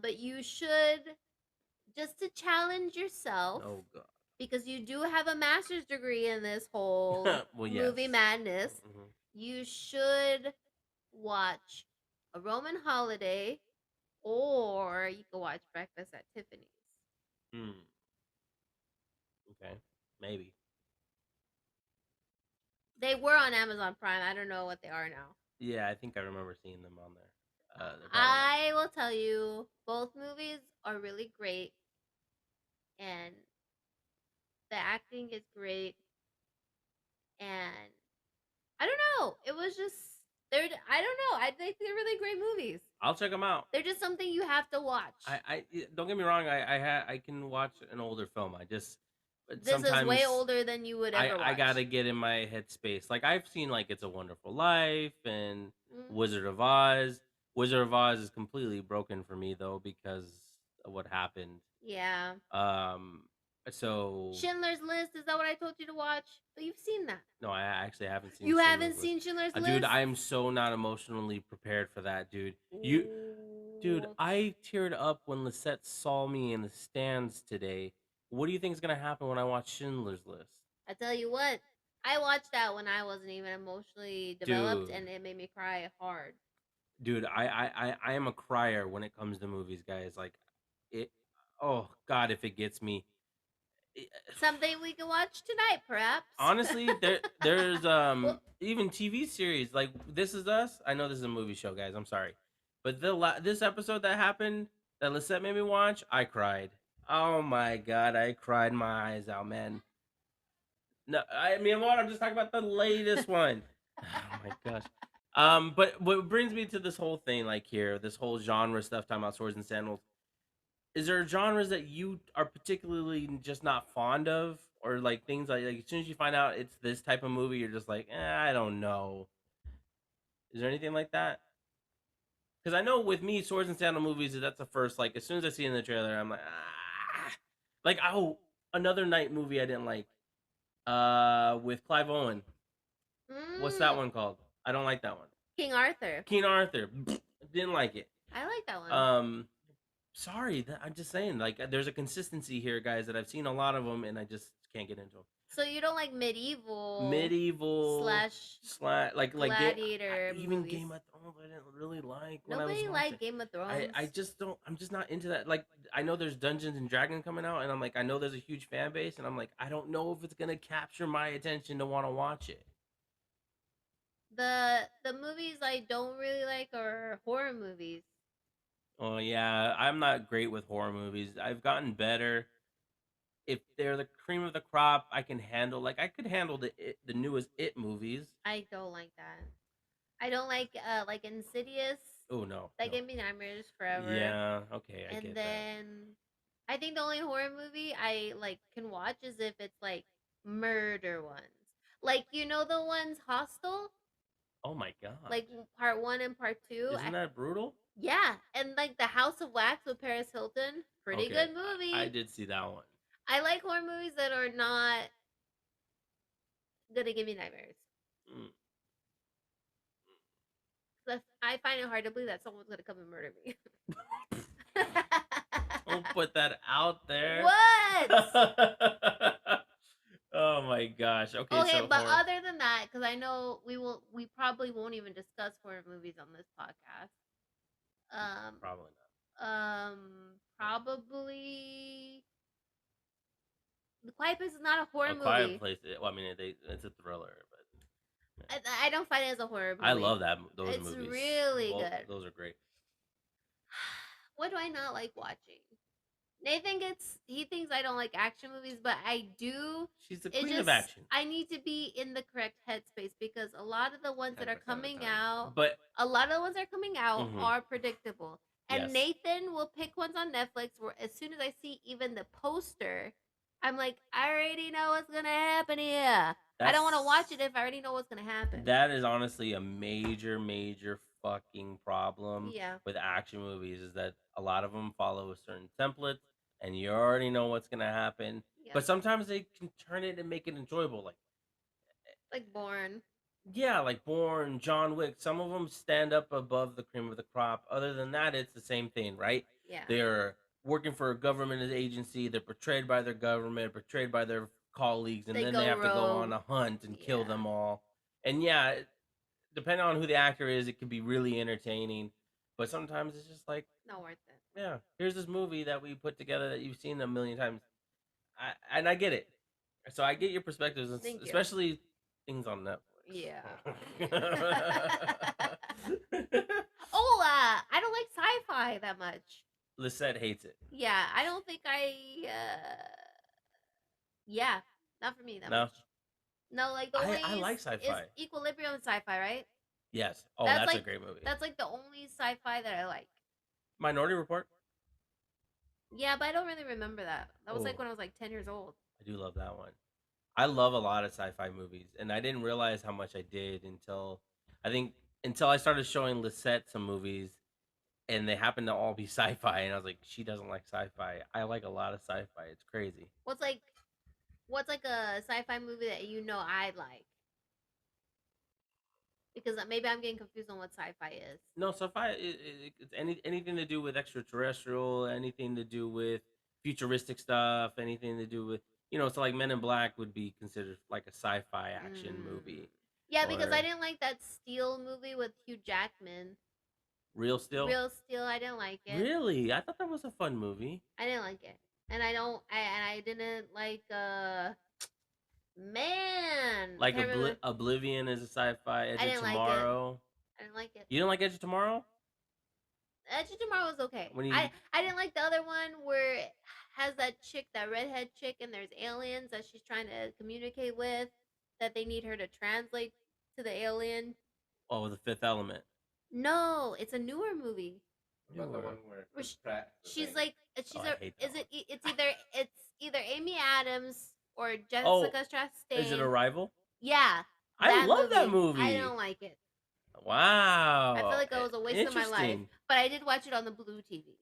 But you should just to challenge yourself. Oh god. Because you do have a master's degree in this whole well, movie yes. madness. Mm-hmm. You should watch A Roman Holiday, or you can watch Breakfast at Tiffany's. Okay, maybe. They were on Amazon Prime. I don't know what they are now. Yeah, I think I remember seeing them on there. I will tell you, both movies are really great. and the acting is great. And I don't know, it was just I don't know. I think they're really great movies. I'll check them out. They're just something you have to watch. I don't get me wrong. I can watch an older film. But This is way sometimes older than you would ever watch. I gotta get in my headspace. Like I've seen like It's a Wonderful Life and Wizard of Oz. Wizard of Oz is completely broken for me though because of what happened. Yeah. Um. So Schindler's List, is that what I told you to watch? But you've seen that. no, I actually haven't seen. You Schindler's haven't List. seen Schindler's List? Dude, I am so not emotionally prepared for that, dude. Dude, I teared up when Lisette saw me in the stands today. What do you think is gonna happen when I watch Schindler's List? I tell you what, I watched that when I wasn't even emotionally developed, Dude. and it made me cry hard. Dude, I am a crier when it comes to movies, guys. Like, it. Oh God, if it gets me. Something we can watch tonight, perhaps. Honestly, there's even TV series like This Is Us. I know this is a movie show, guys. I'm sorry, but this episode that happened that Lisette made me watch, I cried. Oh my God, I cried my eyes out, man. No, I mean, what I'm just talking about the latest one. Oh my gosh. But what brings me to this whole thing, like here, this whole genre stuff, talking about swords and sandals. Is there genres that you are particularly just not fond of, or like things like as soon as you find out it's this type of movie, you're just like, I don't know. Is there anything like that? Because I know with me, swords and sandal movies, that's the first. Like as soon as I see it in the trailer, I'm like, ah. Like another night movie I didn't like. With Clive Owen. What's that one called? I don't like that one. King Arthur. King Arthur. Didn't like it. I like that one. Sorry, I'm just saying, like, there's a consistency here, guys, that I've seen a lot of them, and I just can't get into them. So you don't like medieval slash like gladiator even movies. Game of Thrones I didn't really like. Nobody liked Game of Thrones. I just don't. I'm just not into that. Like I know there's Dungeons and Dragons coming out, and I'm like, I know there's a huge fan base, and I'm like, I don't know if it's gonna capture my attention to want to watch it. The movies I don't really like are horror movies. Oh yeah, I'm not great with horror movies. I've gotten better. If they're the cream of the crop, I can handle. Like I could handle the newest It movies. I don't like that. I don't like Insidious. Oh no, that gave me nightmares forever. Yeah, okay, I and get then I think the only horror movie I like can watch is if it's like murder ones. Like you know the ones Hostel? Oh my God. Like part 1 and part 2. Isn't that brutal? Yeah, and like The House of Wax with Paris Hilton, pretty good movie. I did see that one. I like horror movies that are not gonna give me nightmares. I find it hard to believe that someone's gonna come and murder me. Don't put that out there. What? Oh my gosh. Okay, so but horror. Other than that, because I know we probably won't even discuss horror movies on this podcast. Probably not. Probably The Quiet Place is not a horror movie. Quiet Place. Well, I mean, it's a thriller, but yeah. I don't find it as a horror movie. I love those it's movies. It's really good. Those are great. What do I not like watching? Nathan he thinks I don't like action movies, but I do. She's the queen of action. I need to be in the correct headspace because a lot of the ones that are coming out, are predictable. And Nathan will pick ones on Netflix where as soon as I see even the poster, I'm like, I already know what's gonna happen here. I don't want to watch it if I already know what's gonna happen. That is honestly a major fucking problem with action movies is that a lot of them follow a certain template and you already know what's gonna happen. But sometimes they can turn it and make it enjoyable, like Bourne. Yeah, like Bourne, John Wick. Some of them stand up above the cream of the crop. Other than that, it's the same thing, right? Yeah. They're working for a government agency. They're portrayed by their government, portrayed by their colleagues, and then they have to go on a hunt and kill them all. And depending on who the actor is, it can be really entertaining. But sometimes it's just like not worth it. Yeah, here's this movie that we put together that you've seen a million times, and I get it. So I get your perspectives, especially things on Netflix. Yeah. I don't like sci-fi that much. Lisette hates it. Yeah, I don't think yeah, not for me that No, much. No, like the I only like is sci-fi. Equilibrium and sci-fi, right? Yes. Oh, That's that's a like great movie. that's like the only sci-fi that I like. Minority Report. Yeah, but I don't really remember that. That was like Oh, when I was like 10 years old. I do love that one. I love a lot of sci-fi movies, and I didn't realize how much I did until I think until I started showing Lisette some movies, and they happened to all be sci-fi, and I was like, she doesn't like sci-fi. I like a lot of sci-fi. It's crazy. What's like what's like a sci-fi movie that I like? Because maybe I'm getting confused on what sci-fi is. No, sci-fi it's anything to do with extraterrestrial, anything to do with futuristic stuff, anything to do with so like Men in Black would be considered like a sci-fi action Mm. movie, Yeah, because I or didn't like that Steel movie with Hugh Jackman. Real Steel. Real Steel, I didn't like it. Really, I thought that was a fun movie. I didn't like it. And I didn't like man, I Like can't remember. Oblivion is a sci-fi. Edge I of didn't like it. Tomorrow. I didn't like it. You didn't like Edge of Tomorrow? Edge of Tomorrow was okay. When I he I didn't like the other one where it has that chick, that redhead chick, and there's aliens that she's trying to communicate with, that they need her to translate to the alien. Oh, The Fifth Element. No, it's a newer movie. About the one where Where Chris Pratt. she's like Oh, she's I a hate that is one. it's either Amy Adams or Oh, Jessica is it Chastain. Arrival? Yeah, I that love that I movie. don't like it. Wow. I feel like it was a waste of my life. Interesting. But I did watch it on the blue TV.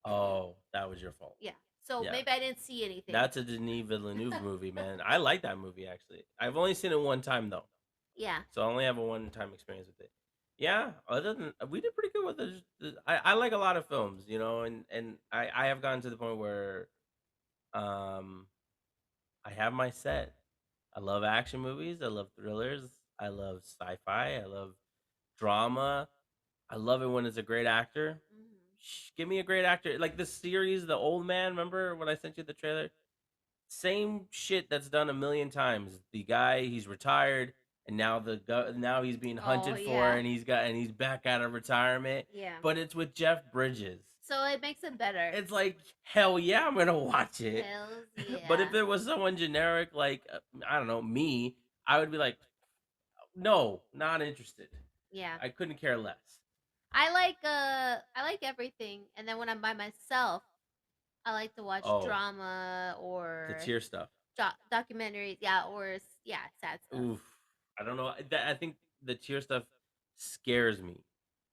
Oh, that was your fault. Yeah. So Yeah. maybe I didn't see anything. That's a Denis Villeneuve movie, man. I like that movie actually. I've only seen it one time though, Yeah. so I only have a one-time experience with it. Yeah, other than we did pretty good with I like a lot of films, and I have gotten to the point where um I have my set. I love action movies. I love thrillers. I love sci-fi. I love drama. I love it when it's a great actor. Give me a great actor. Like the series, The Old Man. Remember when I sent you the trailer? Same shit that's done a million times. The guy, he's retired, and now he's being hunted Oh, for, yeah. and he's back out of retirement. Yeah. But it's with Jeff Bridges. So it makes it better. It's like hell yeah, I'm gonna watch it. Hells yeah. But if it was someone generic, like I don't know, me, I would be like, no, not interested. Yeah. I couldn't care less. I like everything, and then when I'm by myself, I like to watch Oh. drama or The tear stuff. documentaries. Yeah, or sad stuff. Oof. I don't know. I think the tear stuff scares me,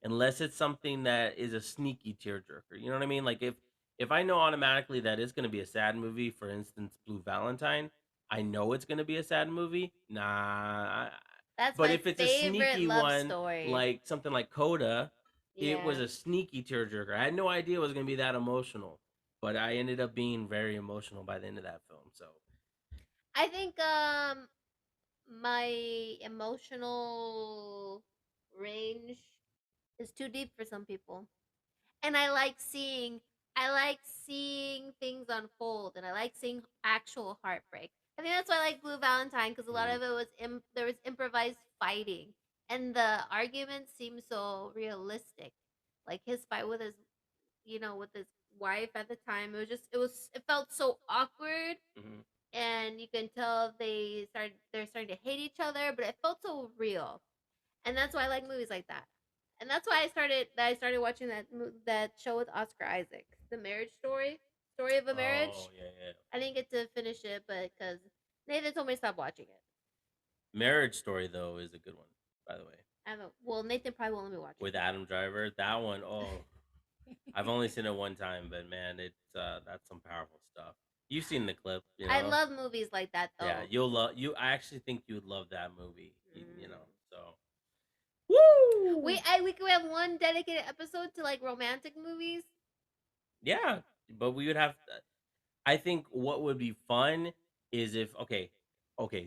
unless it's something that is a sneaky tearjerker. You know what I mean? Like if I know automatically that it's gonna be a sad movie, for instance, Blue Valentine, I know it's gonna be a sad movie. Nah. That's But my if it's a favorite sneaky love one, story. like something like Coda, it was Yeah. a sneaky tearjerker. I had no idea it was gonna be that emotional, but I ended up being very emotional by the end of that film. So I think my emotional range is too deep for some people. And I like seeing things unfold, and I like seeing actual heartbreak. I think that's why I like Blue Valentine, because a lot of it was there was improvised fighting, and the arguments seemed so realistic. Like his fight with his wife at the time, it felt so awkward, mhm. and you can tell they're starting to hate each other, but it felt so real. And that's why I like movies like that. And that's why I started watching that show with Oscar Isaac, The Marriage Story of a Marriage. Oh yeah. I didn't get to finish it, but because Nathan told me to stop watching it. Marriage Story though is a good one, by the way, I haven't. Well, Nathan probably won't let me watch with it. Adam Driver. That one, oh, I've only seen it one time, but man, it's that's some powerful stuff. You've seen the clip, I love movies like that, though. Yeah, you'll love you. I actually think you would love that movie. You know, Mm. so woo. We could have one dedicated episode to like romantic movies. Yeah, but we would have. I think what would be fun is if okay,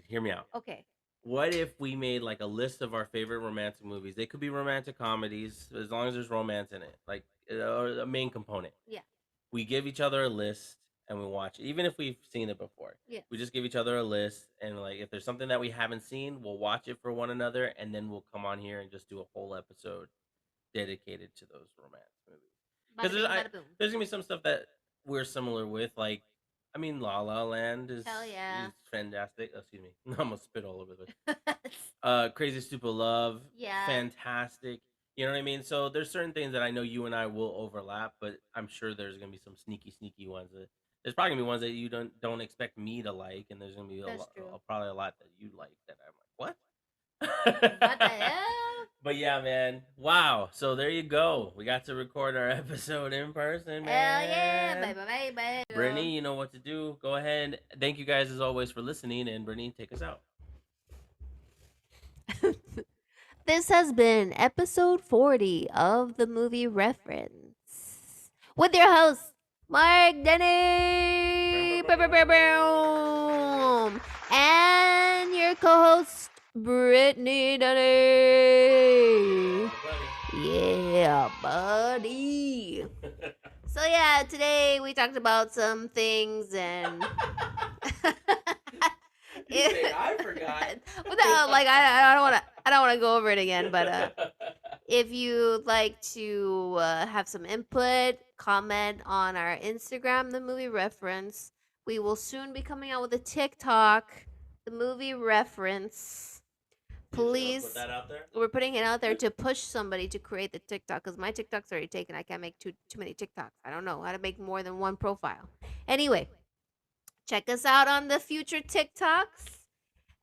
hear me out. Okay. What if we made like a list of our favorite romantic movies? They could be romantic comedies as long as there's romance in it, like a main component. Yeah. We give each other a list and we watch it, even if we've seen it before. Yeah. We just give each other a list, and like if there's something that we haven't seen, we'll watch it for one another, and then we'll come on here and just do a whole episode dedicated to those romance movies. Because Bada bing, bada boom. there's gonna be some stuff that we're similar with. Like, I mean, La La Land Hell yeah. is fantastic. Oh, excuse me, I'm gonna spit all over the place. Crazy Stupid Love, Yeah. fantastic. You know what I mean? So there's certain things that I know you and I will overlap, but I'm sure there's gonna be some sneaky ones. There's probably gonna be ones that you don't expect me to like, and there's gonna be That's true. probably a lot that you like that I'm like, what? What the hell? But yeah, man. Wow. So there you go. We got to record our episode in person, man. Hell yeah, baby. Brittany, you know what to do. Go ahead. Thank you guys as always for listening, and Brittany, take us out. This has been episode 40 of the movie reference with your host, Mark Denny, boom, and your co-host, Brittany Denny. Yeah, buddy. So yeah, today we talked about some things and You say I forgot. like I don't want to go over it again, but if you'd like to have some input, comment on our Instagram, the movie reference. We will soon be coming out with a TikTok, the movie reference. Please, put that out there. We're putting it out there to push somebody to create the TikTok because my TikTok's already taken. I can't make too many TikToks. I don't know how to make more than one profile. Anyway, check us out on the future TikToks.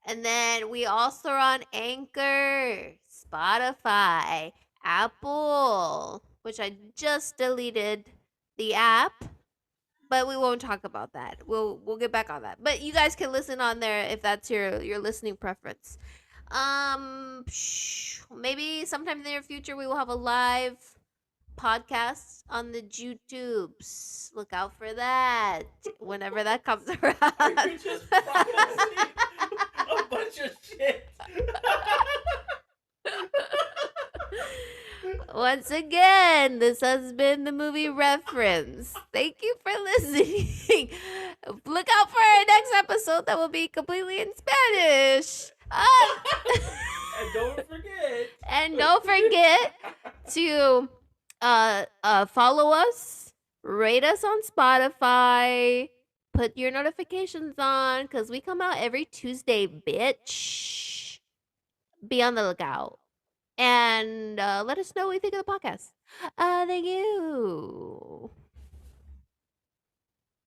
And then we also are on Anchor, Spotify, Apple, which I just deleted the app, but we won't talk about that. We'll get back on that. But you guys can listen on there if that's your listening preference. Maybe sometime in the near future we will have a live podcast on the YouTubes. Look out for that whenever that comes around. Are you just promising a bunch of shit? Once again, this has been the movie reference. Thank you for listening. Look out for our next episode that will be completely in Spanish. And don't forget. And don't forget to follow us, rate us on Spotify, put your notifications on because we come out every Tuesday, bitch. Be on the lookout. And let us know what you think of the podcast. Thank you.